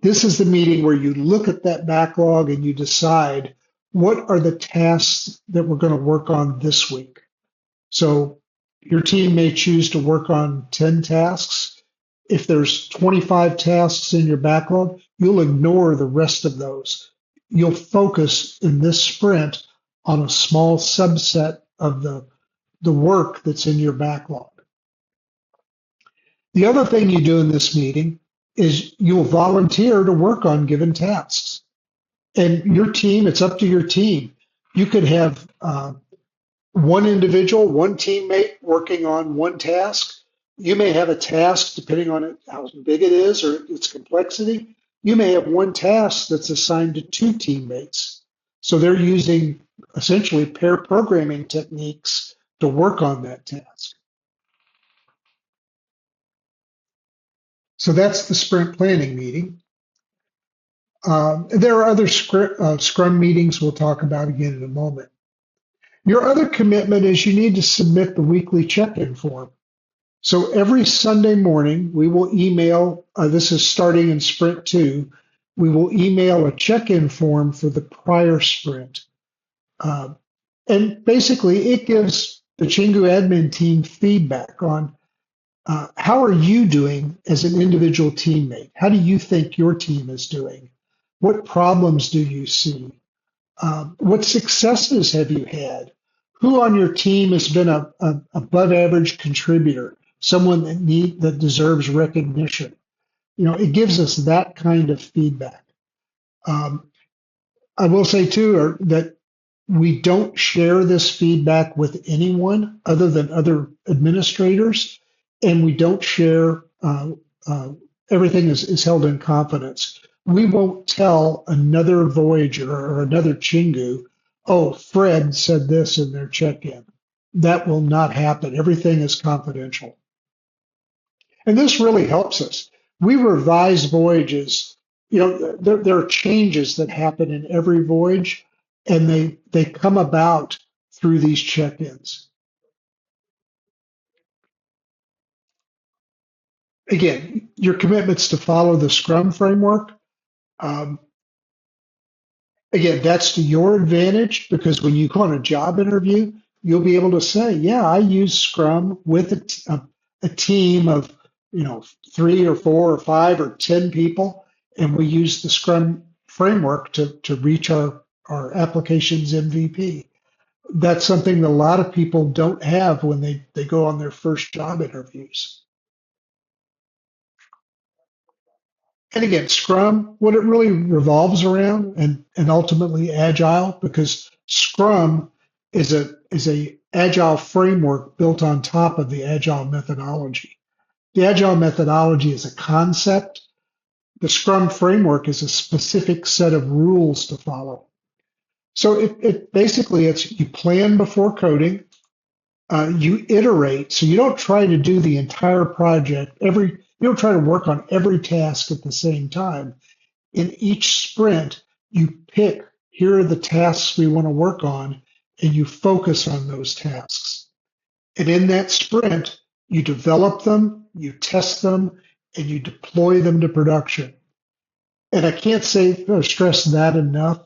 This is the meeting where you look at that backlog and you decide what are the tasks that we're going to work on this week. So your team may choose to work on 10 tasks. If there's 25 tasks in your backlog, you'll ignore the rest of those. You'll focus in this sprint on a small subset of the work that's in your backlog. The other thing you do in this meeting is you'll volunteer to work on given tasks. And your team, it's up to your team. You could have one individual, one teammate working on one task. You may have a task, depending on how big it is or its complexity. You may have one task that's assigned to two teammates. So they're using essentially pair programming techniques to work on that task. So that's the sprint planning meeting. There are other Scrum meetings we'll talk about again in a moment. Your other commitment is you need to submit the weekly check-in form. So every Sunday morning, we will email, this is starting in Sprint 2, we will email a check-in form for the prior sprint. And basically, it gives the Chingu admin team feedback on how are you doing as an individual teammate? How do you think your team is doing? What problems do you see? What successes have you had? Who on your team has been a above average contributor, someone that deserves recognition? It gives us that kind of feedback. Um, I will say too that we don't share this feedback with anyone other than other administrators, and we don't share. Uh, Everything is held in confidence. We won't tell another Voyager or another Chingu, oh, Fred said this in their check-in. That will not happen. Everything is confidential. And this really helps us. We revise voyages. There are changes that happen in every voyage, and they come about through these check-ins. Again, your commitments to follow the Scrum framework. Um, Again, that's to your advantage because when you go on a job interview, you'll be able to say, "Yeah, I use Scrum with a team of 3 or 4 or 5 or 10 people, and we use the Scrum framework to reach our application's MVP." That's something that a lot of people don't have when they go on their first job interviews. And again, Scrum, what it really revolves around, and ultimately Agile, because Scrum is a Agile framework built on top of the Agile methodology. The Agile methodology is a concept. The Scrum framework is a specific set of rules to follow. So it basically it's you plan before coding, you iterate. So you don't try to do the entire project you don't try to work on every task at the same time. In each sprint, you pick, here are the tasks we want to work on, and you focus on those tasks. And in that sprint, you develop them, you test them, and you deploy them to production. And I can't say or stress that enough.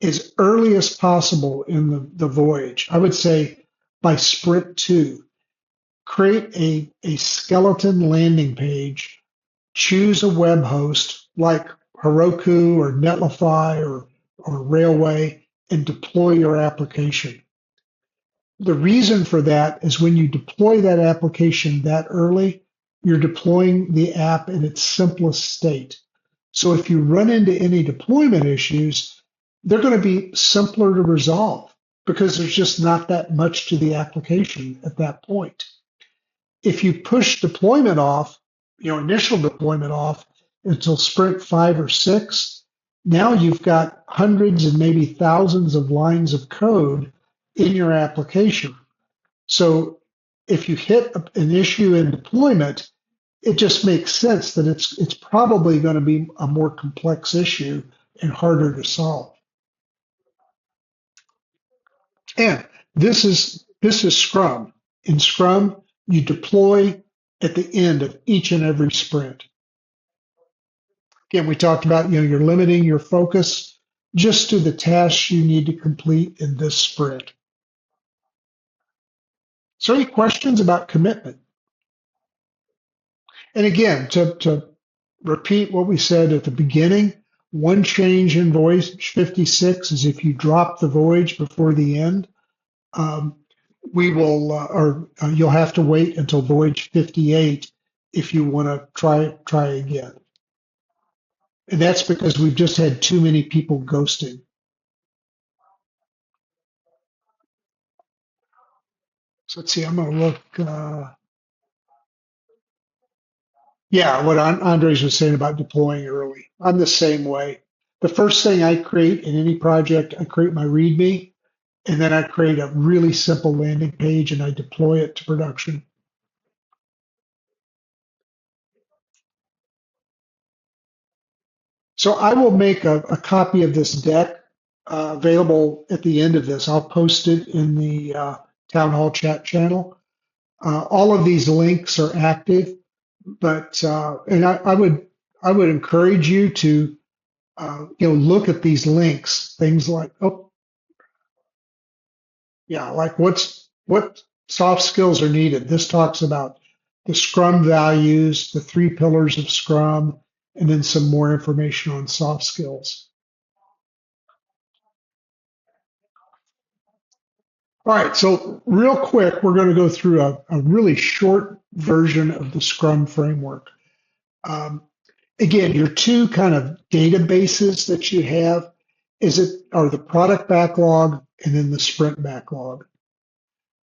As early as possible in the voyage, I would say by sprint 2, create a skeleton landing page, choose a web host like Heroku or Netlify or Railway, and deploy your application. The reason for that is when you deploy that application that early, you're deploying the app in its simplest state. So if you run into any deployment issues, they're going to be simpler to resolve because there's just not that much to the application at that point. If you push deployment off, initial deployment off until sprint 5 or 6, now you've got hundreds and maybe thousands of lines of code in your application. So if you hit an issue in deployment, it just makes sense that it's probably going to be a more complex issue and harder to solve. And this is Scrum. In Scrum, you deploy at the end of each and every sprint. Again, we talked about, you're limiting your focus just to the tasks you need to complete in this sprint. So any questions about commitment? And again, to repeat what we said at the beginning, one change in Voyage 56 is if you drop the voyage before the end, we will, you'll have to wait until Voyage 58 if you want to try again. And that's because we've just had too many people ghosting. So let's see, I'm going to look. Yeah, what Andres was saying about deploying early. I'm the same way. The first thing I create in any project, I create my README, and then I create a really simple landing page and I deploy it to production. So I will make a copy of this deck available at the end of this. I'll post it in the Town Hall chat channel. All of these links are active, but and I would encourage you to look at these links. Things like like what soft skills are needed. This talks about the Scrum values, the 3 pillars of Scrum, and then some more information on soft skills. All right, so real quick, we're going to go through a really short version of the Scrum framework. Again, your two kind of databases that you have are the product backlog and then the sprint backlog.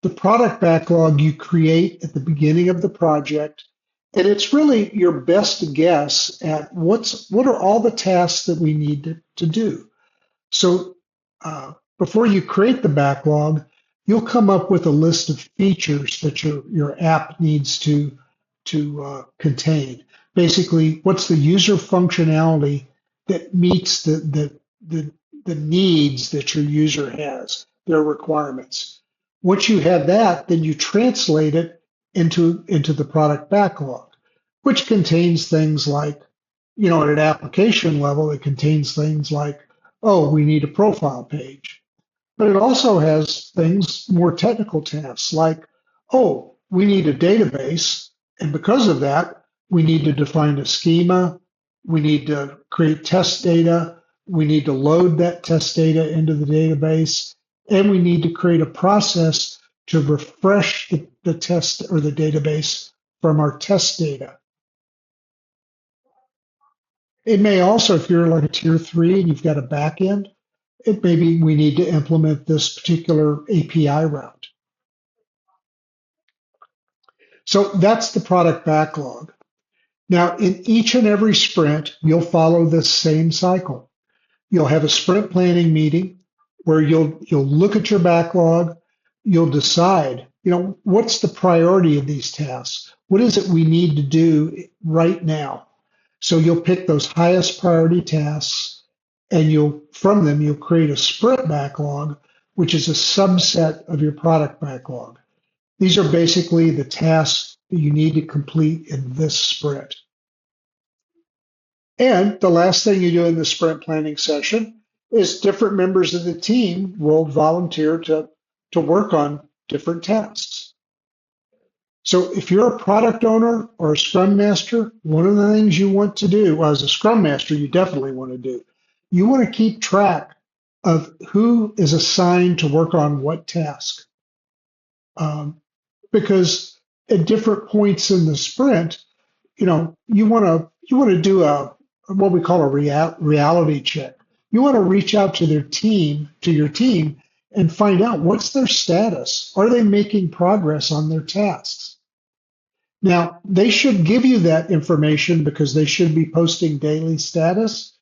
The product backlog you create at the beginning of the project, and it's really your best guess at what are all the tasks that we need to do. So before you create the backlog, you'll come up with a list of features that your app needs to contain. Basically, what's the user functionality that meets the needs that your user has, their requirements. Once you have that, then you translate it into the product backlog, which contains things like, at an application level, it contains things like, oh, we need a profile page. But it also has things, more technical tasks like, oh, we need a database. And because of that, we need to define a schema. We need to create test data. We need to load that test data into the database. And we need to create a process to refresh the test or the database from our test data. It may also, if you're like a tier 3 and you've got a backend, it maybe we need to implement this particular API route. So that's the product backlog. Now, in each and every sprint, you'll follow this same cycle. You'll have a sprint planning meeting where you'll look at your backlog. You'll decide, what's the priority of these tasks? What is it we need to do right now? So you'll pick those highest priority tasks, and from them you'll create a sprint backlog, which is a subset of your product backlog. These are basically the tasks that you need to complete in this sprint. And the last thing you do in the sprint planning session is different members of the team will volunteer to work on different tasks. So if you're a product owner or a Scrum Master, one of the things you want to do, as a Scrum Master, you definitely want to do, you want to keep track of who is assigned to work on what task. Because at different points in the sprint, you want to do what we call a reality check. You want to reach out to your team, and find out what's their status. Are they making progress on their tasks? Now, they should give you that information because they should be posting daily status,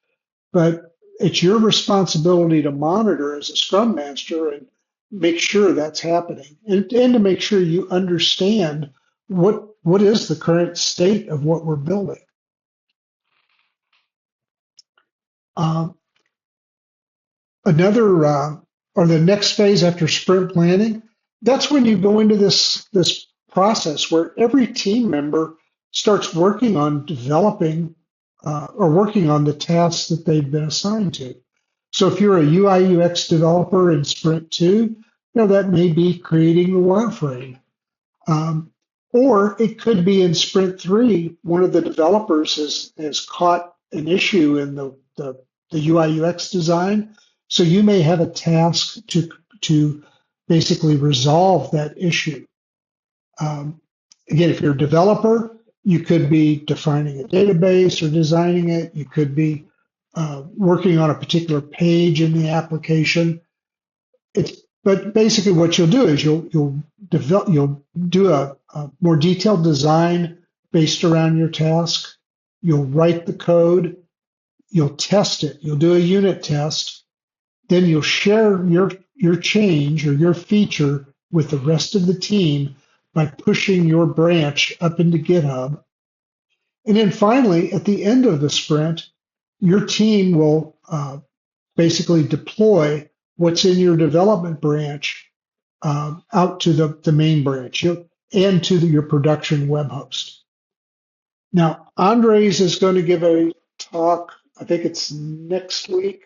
but it's your responsibility to monitor as a Scrum Master and make sure that's happening, and to make sure you understand what is the current state of what we're building. The next phase after sprint planning, that's when you go into this process where every team member starts working on developing or working on the tasks that they've been assigned to. So if you're a UI UX developer in sprint 2, that may be creating the wireframe. Or it could be in sprint 3, one of the developers has caught an issue in the UI UX design. So you may have a task to basically resolve that issue. Again, if you're a developer, you could be defining a database or designing it. You could be working on a particular page in the application. But basically, what you'll do is you'll do a more detailed design based around your task. You'll write the code. You'll test it. You'll do a unit test. Then you'll share your change or your feature with the rest of the team by pushing your branch up into GitHub. And then finally, at the end of the sprint, your team will basically deploy what's in your development branch out to the main branch and to your production web host. Now, Andres is going to give a talk, I think it's next week.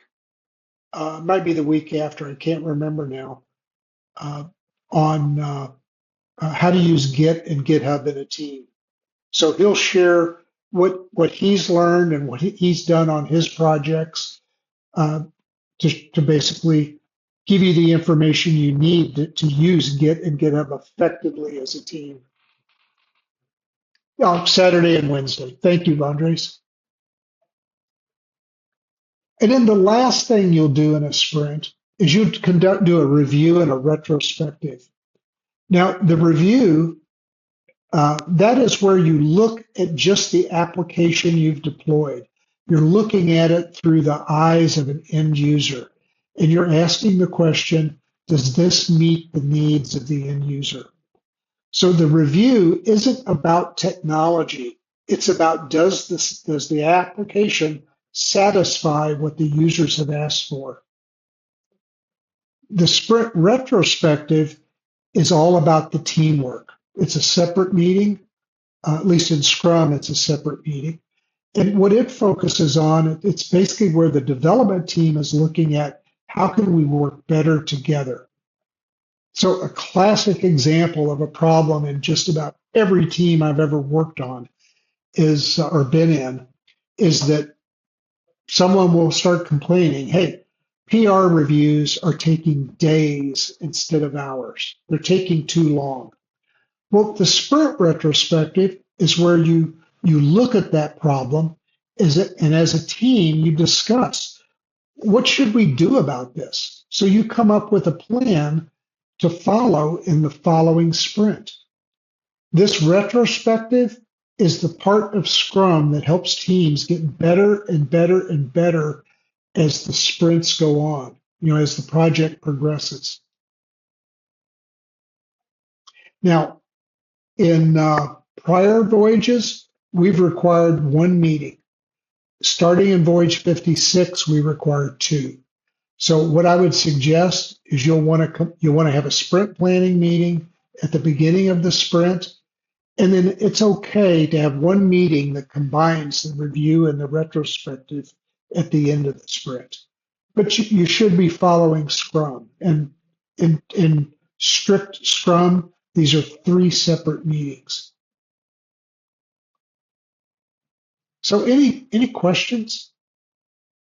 It might be the week after, I can't remember now, on how to use Git and GitHub in a team. So he'll share what he's learned and what he's done on his projects uh, to basically give you the information you need to use Git and GitHub effectively as a team. Saturday and Wednesday. Thank you, Andres. And then the last thing you'll do in a sprint is you do a review and a retrospective. Now, the review, that is where you look at just the application you've deployed. You're looking at it through the eyes of an end user, and you're asking the question, does this meet the needs of the end user? So the review isn't about technology. It's about does the application satisfy what the users have asked for? The sprint retrospective is all about the teamwork. It's a separate meeting. At least in Scrum, it's a separate meeting. And what it focuses on, it's basically where the development team is looking at how can we work better together. So a classic example of a problem in just about every team I've ever worked on is, or been in, is that someone will start complaining, hey, PR reviews are taking days instead of hours. They're taking too long. Well, the sprint retrospective is where you look at that problem and as a team, you discuss what should we do about this? So you come up with a plan to follow in the following sprint. This retrospective is the part of Scrum that helps teams get better and better and better as the sprints go on, as the project progresses. Now, in prior voyages, we've required one meeting. Starting in Voyage 56, we require two. So what I would suggest is you'll want to have a sprint planning meeting at the beginning of the sprint, and then it's okay to have one meeting that combines the review and the retrospective at the end of the sprint. But you should be following Scrum, and in strict Scrum, these are 3 separate meetings. So any questions?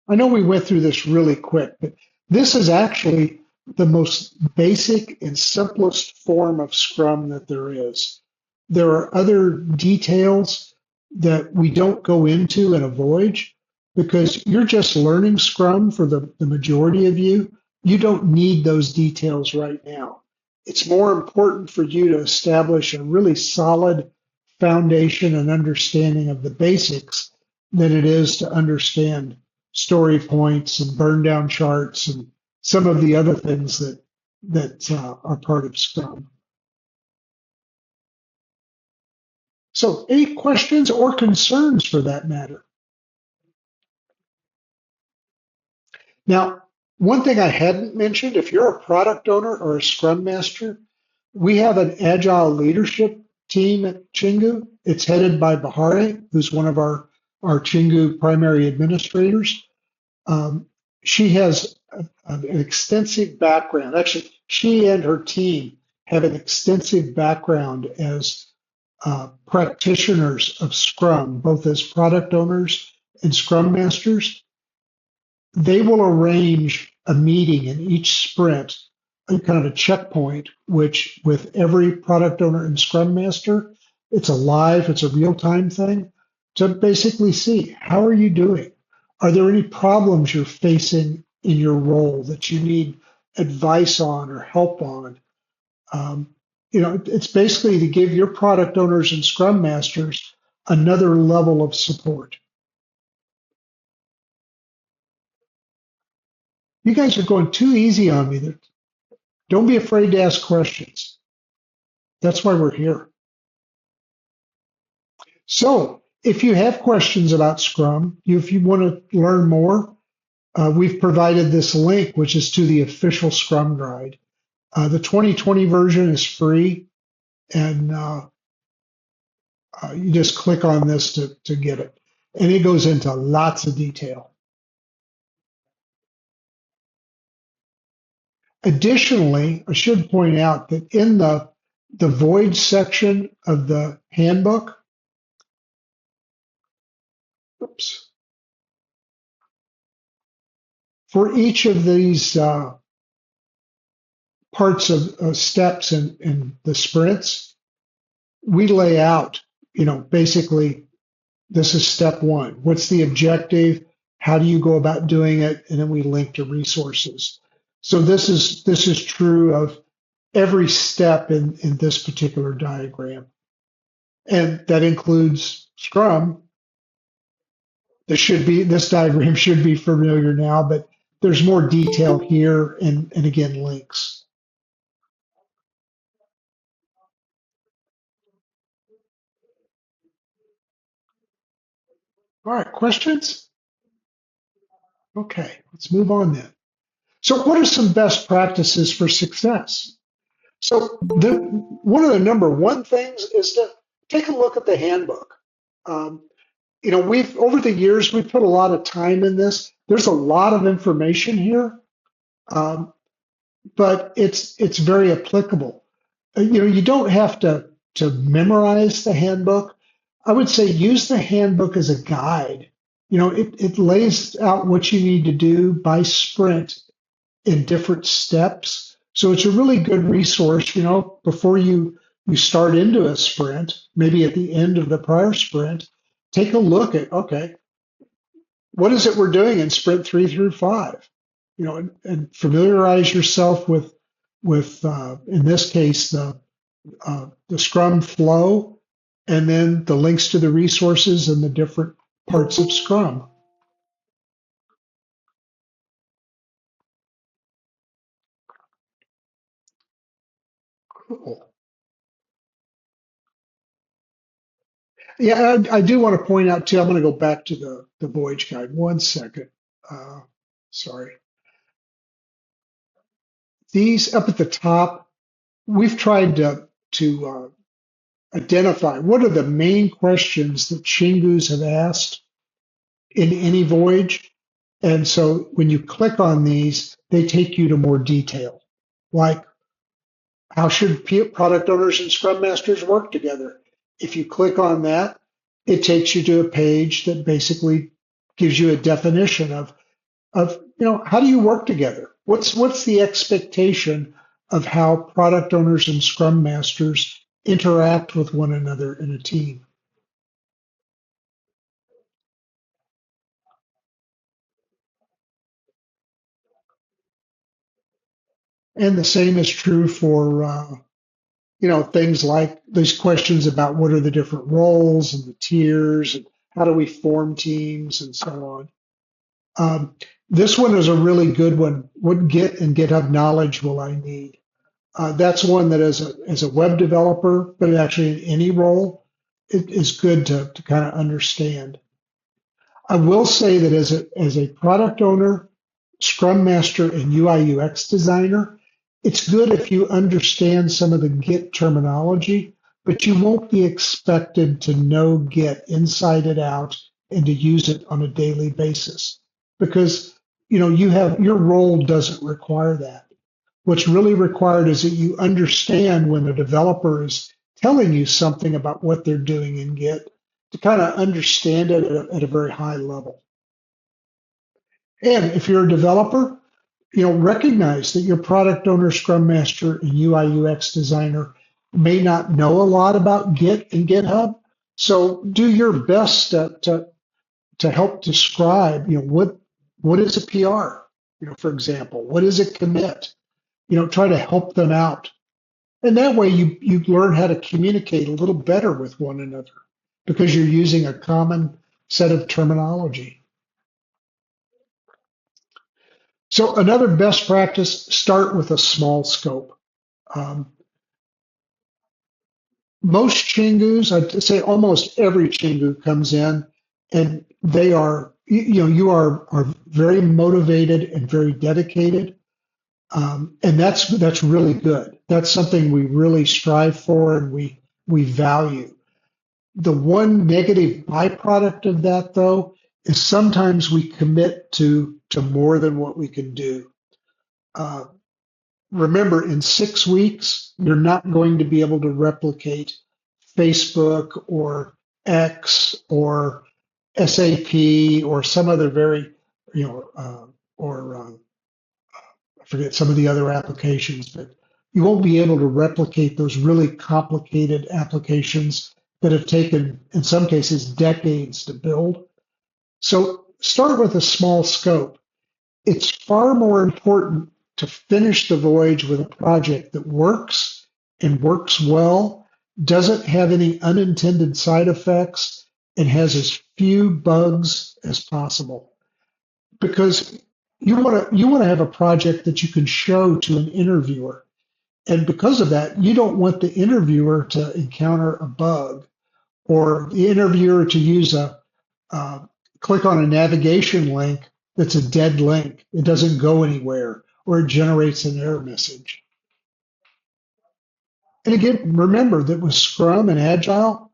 I know we went through this really quick, but this is actually the most basic and simplest form of Scrum that there is. There are other details that we don't go into in a Voyage because you're just learning Scrum for the majority of you. You don't need those details right now. It's more important for you to establish a really solid foundation and understanding of the basics than it is to understand story points and burn down charts and some of the other things that are part of Scrum. So any questions or concerns for that matter? Now, one thing I hadn't mentioned, if you're a product owner or a Scrum Master, we have an Agile leadership team at Chingu. It's headed by Bahare, who's one of our Chingu primary administrators. She has an extensive background. Actually, she and her team have an extensive background as practitioners of Scrum, both as product owners and Scrum Masters. They will arrange a meeting in each sprint, kind of a checkpoint, which with every product owner and Scrum Master, it's a real-time thing to basically see how are you doing? Are there any problems you're facing in your role that you need advice on or help on? It's basically to give your product owners and Scrum Masters another level of support. You guys are going too easy on me. Don't be afraid to ask questions. That's why we're here. So if you have questions about Scrum, if you want to learn more, we've provided this link, which is to the official Scrum Guide. The 2020 version is free, and you just click on this to get it. And it goes into lots of detail. Additionally, I should point out that in the Voyage section of the handbook, oops, for each of these parts of steps in the sprints, we lay out, basically this is step one. What's the objective? How do you go about doing it? And then we link to resources. So this is true of every step in this particular diagram. And that includes Scrum. This diagram should be familiar now, but there's more detail here and again, links. All right, questions? Okay, let's move on then. So what are some best practices for success? So one of the number one things is to take a look at the handbook. We've over the years we've put a lot of time in this. There's a lot of information here, but it's very applicable. You don't have to memorize the handbook. I would say use the handbook as a guide. It lays out what you need to do by sprint in different steps. So it's a really good resource, before you start into a sprint, maybe at the end of the prior sprint, take a look at, okay, what is it we're doing in sprint 3 through 5? And familiarize yourself with in this case, the Scrum flow, and then the links to the resources and the different parts of Scrum. Cool. Yeah, I do want to point out too, I'm going to go back to the Voyage Guide. One second. Sorry. These up at the top, we've tried to identify what are the main questions that Chingus have asked in any voyage. And so when you click on these, they take you to more detail, like how should product owners and Scrum Masters work together? If you click on that, it takes you to a page that basically gives you a definition of how do you work together? What's the expectation of how product owners and Scrum Masters interact with one another in a team? And the same is true for things like these questions about what are the different roles and the tiers and how do we form teams and so on. This one is a really good one. What Git and GitHub knowledge will I need? That's one that as a web developer, but actually in any role, it is good to kind of understand. I will say that as a product owner, Scrum Master, and UI UX designer, it's good if you understand some of the Git terminology, but you won't be expected to know Git inside and out and to use it on a daily basis because your role doesn't require that. What's really required is that you understand when a developer is telling you something about what they're doing in Git to kind of understand it at a very high level. And if you're a developer, recognize that your product owner, Scrum Master, and UI UX designer may not know a lot about Git and GitHub. So do your best to help describe, what is a PR, for example, what is a commit? Try to help them out. And that way you learn how to communicate a little better with one another because you're using a common set of terminology. So another best practice, start with a small scope. Most Chingus, I'd say almost every Chingu comes in and they are, you are very motivated and very dedicated. And that's really good. That's something we really strive for and we value. The one negative byproduct of that, though, is sometimes we commit to more than what we can do. Remember, in 6 weeks, you're not going to be able to replicate Facebook or X or SAP or some other very, I forget some of the other applications, but you won't be able to replicate those really complicated applications that have taken, in some cases, decades to build. So start with a small scope. It's far more important to finish the voyage with a project that works and works well, doesn't have any unintended side effects, and has as few bugs as possible. Because you want to have a project that you can show to an interviewer. And because of that, you don't want the interviewer to encounter a bug or the interviewer to use click on a navigation link that's a dead link. It doesn't go anywhere or it generates an error message. And again, remember that with Scrum and Agile,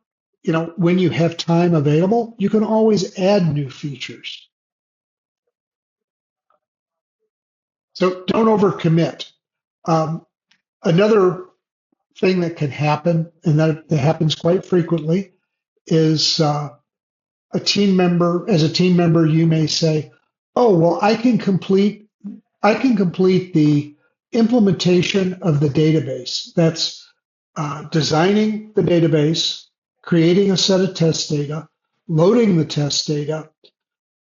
when you have time available, you can always add new features. So don't overcommit. Another thing that can happen, and that happens quite frequently, is as a team member, you may say, "Oh, well, I can complete the implementation of the database. That's designing the database, creating a set of test data, loading the test data,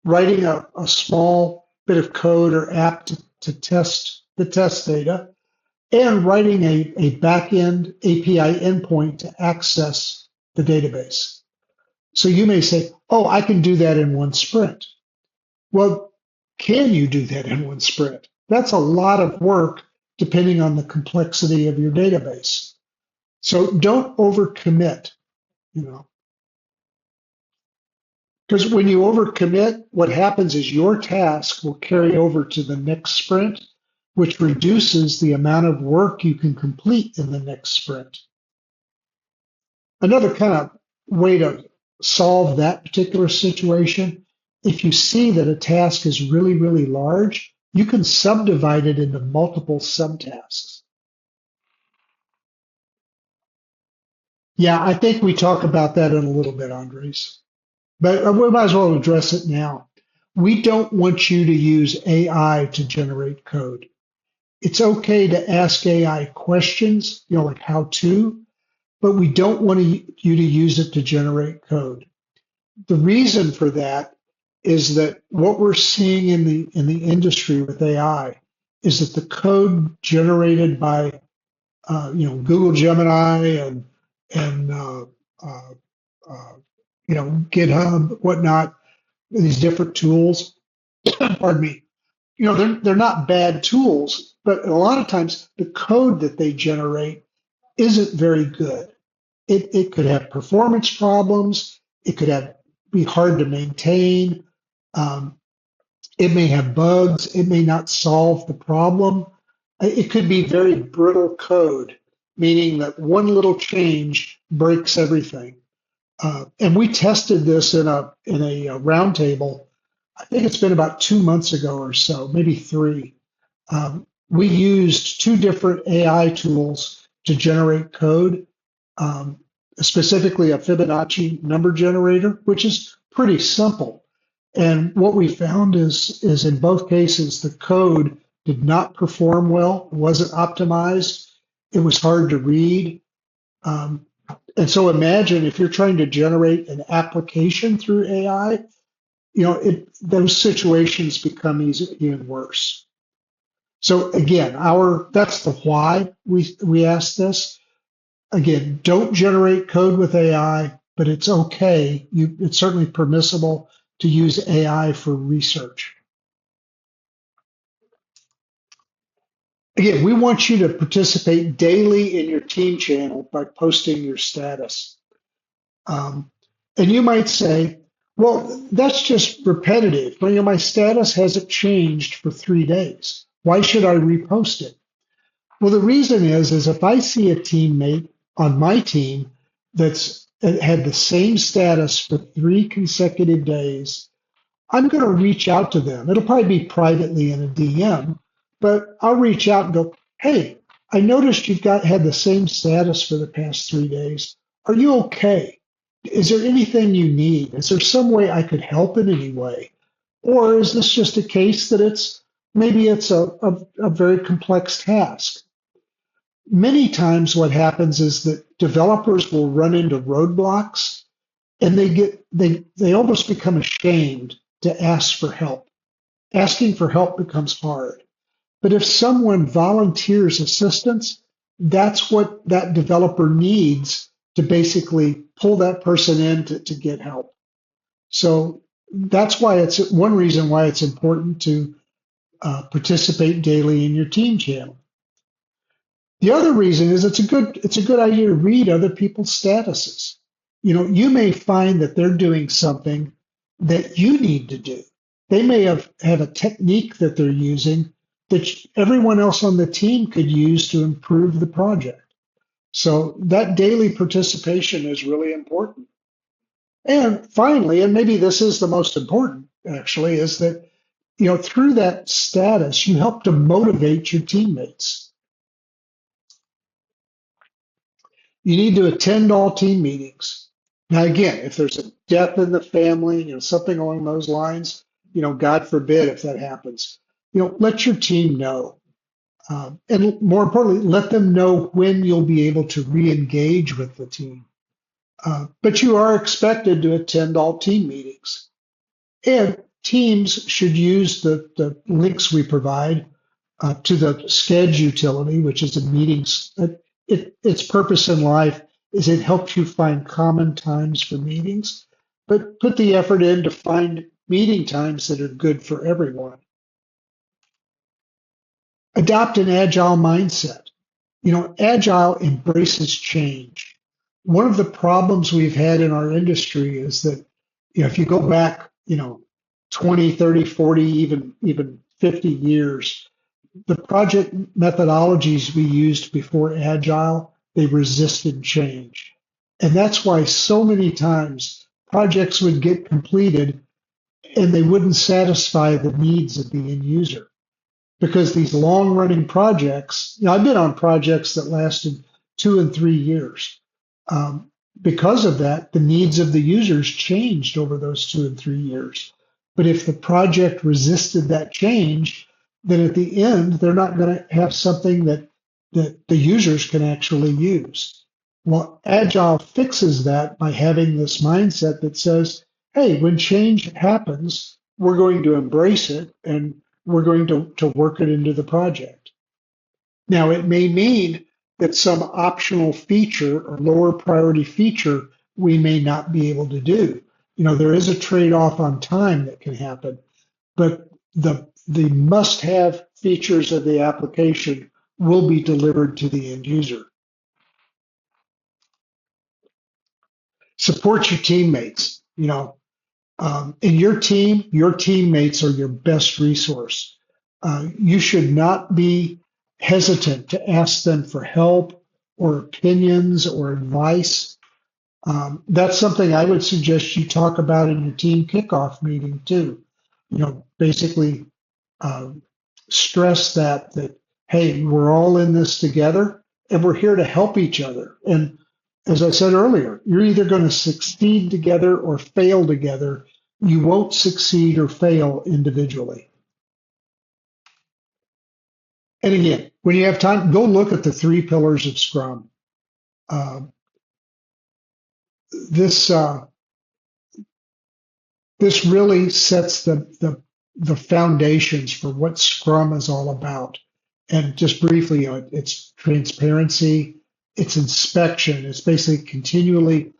writing a small bit of code or app to test the test data, and writing a back-end API endpoint to access the database." So you may say, "Oh, I can do that in one sprint." Well, can you do that in one sprint? That's a lot of work depending on the complexity of your database. So don't overcommit, because when you overcommit, what happens is your task will carry over to the next sprint, which reduces the amount of work you can complete in the next sprint. Another kind of way to solve that particular situation, if you see that a task is really, really large, you can subdivide it into multiple subtasks. Yeah, I think we talk about that in a little bit, Andres, but we might as well address it now. We don't want you to use AI to generate code. It's okay to ask AI questions, like how to, but we don't want you to use it to generate code. The reason for that is that what we're seeing in the industry with AI is that the code generated by Google Gemini and GitHub, whatnot, these different tools. Pardon me. They're not bad tools, but a lot of times the code that they generate isn't very good. It could have performance problems. It could be hard to maintain. It may have bugs. It may not solve the problem. It could be very brittle code, meaning that one little change breaks everything. And we tested this in a roundtable. I think it's been about 2 months ago or so, maybe 3. We used 2 different AI tools to generate code, specifically a Fibonacci number generator, which is pretty simple. And what we found is in both cases, the code did not perform well, wasn't optimized, it was hard to read. And so imagine if you're trying to generate an application through AI, those situations become even worse. So again, that's the why we asked this. Again, don't generate code with AI, but it's okay. It's certainly permissible to use AI for research. Again, we want you to participate daily in your team channel by posting your status. And you might say, well, that's just repetitive. My status hasn't changed for 3 days. Why should I repost it? Well, the reason is if I see a teammate on my team that's had the same status for 3 consecutive days, I'm going to reach out to them. It'll probably be privately in a DM, but I'll reach out and go, "Hey, I noticed you've had the same status for the past 3 days. Are you okay?" Is there anything you need? Is there some way I could help in any way? Or is this just a case that maybe it's a very complex task? Many times what happens is that developers will run into roadblocks and they almost become ashamed to ask for help. Asking for help becomes hard. But if someone volunteers assistance, that's what that developer needs to basically pull that person in to get help. So that's why it's one reason why it's important to participate daily in your team channel. The other reason is it's a good idea to read other people's statuses. You may find that they're doing something that you need to do. They may have a technique that they're using that everyone else on the team could use to improve the project. So that daily participation is really important. And finally, and maybe this is the most important actually, is that through that status, you help to motivate your teammates. You need to attend all team meetings. Now, again, if there's a death in the family, something along those lines, God forbid if that happens, let your team know. And more importantly, let them know when you'll be able to re-engage with the team. But you are expected to attend all team meetings. And teams should use the links we provide to the Sched utility, which is a meetings. Its purpose in life is it helps you find common times for meetings, but put the effort in to find meeting times that are good for everyone. Adopt an agile mindset. Agile embraces change. One of the problems we've had in our industry is that, if you go back, 20, 30, 40, even 50 years, the project methodologies we used before Agile, they resisted change. And that's why so many times projects would get completed and they wouldn't satisfy the needs of the end user. Because these long running projects, I've been on projects that lasted 2 and 3 years. Because of that, the needs of the users changed over those 2 and 3 years. But if the project resisted that change, then at the end, they're not going to have something that the users can actually use. Well, Agile fixes that by having this mindset that says, hey, when change happens, we're going to embrace it and we're going to work it into the project. Now, it may mean that some optional feature or lower priority feature we may not be able to do. There is a trade-off on time that can happen, but the must-have features of the application will be delivered to the end user. Support your teammates. In your team, your teammates are your best resource. You should not be hesitant to ask them for help or opinions or advice. That's something I would suggest you talk about in your team kickoff meeting too. Basically stress that, hey, we're all in this together and we're here to help each other. And as I said earlier, you're either going to succeed together or fail together. You won't succeed or fail individually. And again, when you have time, go look at the 3 pillars of Scrum. This really sets the foundations for what Scrum is all about. And just briefly, it's transparency, it's inspection, it's basically continually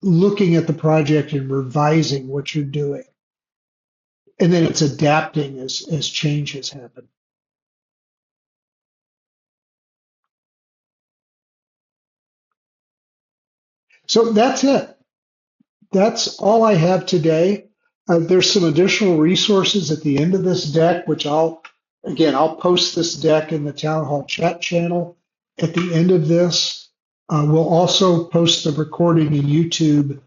looking at the project and revising what you're doing. And then it's adapting as changes happen. So that's it. That's all I have today. There's some additional resources at the end of this deck, which I'll post this deck in the Town Hall chat channel at the end of this. We'll also post the recording in YouTube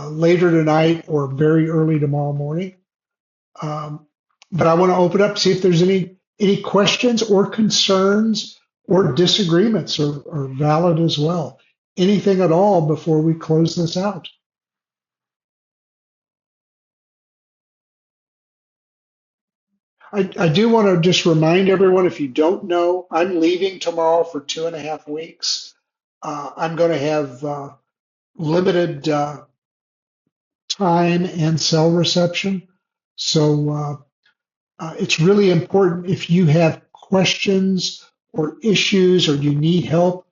later tonight or very early tomorrow morning. But I want to open up, see if there's any questions or concerns or disagreements are valid as well. anything at all before we close this out? I do want to just remind everyone, if you don't know, I'm leaving tomorrow for 2.5 weeks. I'm going to have limited time and cell reception. So it's really important if you have questions or issues or you need help,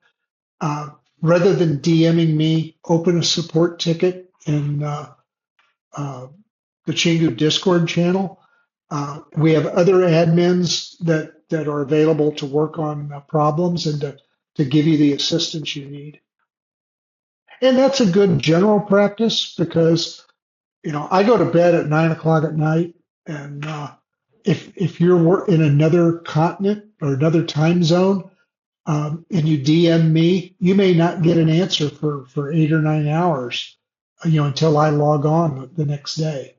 rather than DMing me, open a support ticket in the Chingu Discord channel. We have other admins that are available to work on problems and to give you the assistance you need. And that's a good general practice because, I go to bed at 9 o'clock at night, and if you're in another continent or another time zone, and you DM me, you may not get an answer for 8 or 9 hours, until I log on the next day.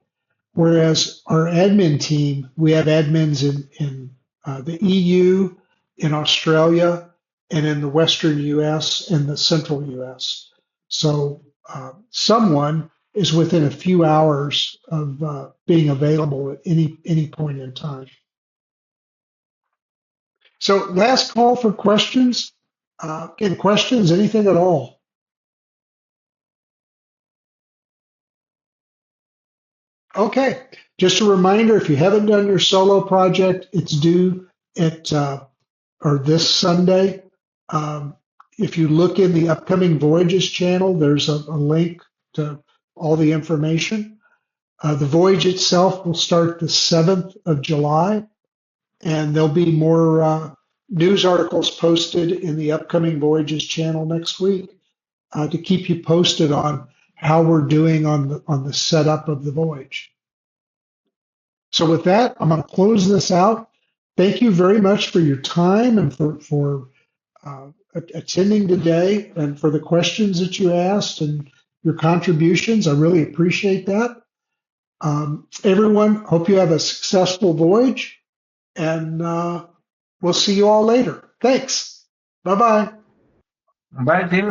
Whereas our admin team, we have admins in the EU, in Australia, and in the Western US and the Central US. So someone is within a few hours of being available at any point in time. So last call for questions. Any questions, anything at all? Okay, just a reminder, if you haven't done your solo project, it's due at or this Sunday. If you look in the upcoming voyages channel, there's a link to all the information. The voyage itself will start the 7th of July, and there'll be more news articles posted in the upcoming voyages channel next week to keep you posted on how we're doing on the setup of the voyage. So with that, I'm going to close this out. Thank you very much for your time and for attending today and for the questions that you asked and your contributions. I really appreciate that. Everyone, hope you have a successful voyage, and we'll see you all later. Thanks. Bye-bye. Bye, Tim.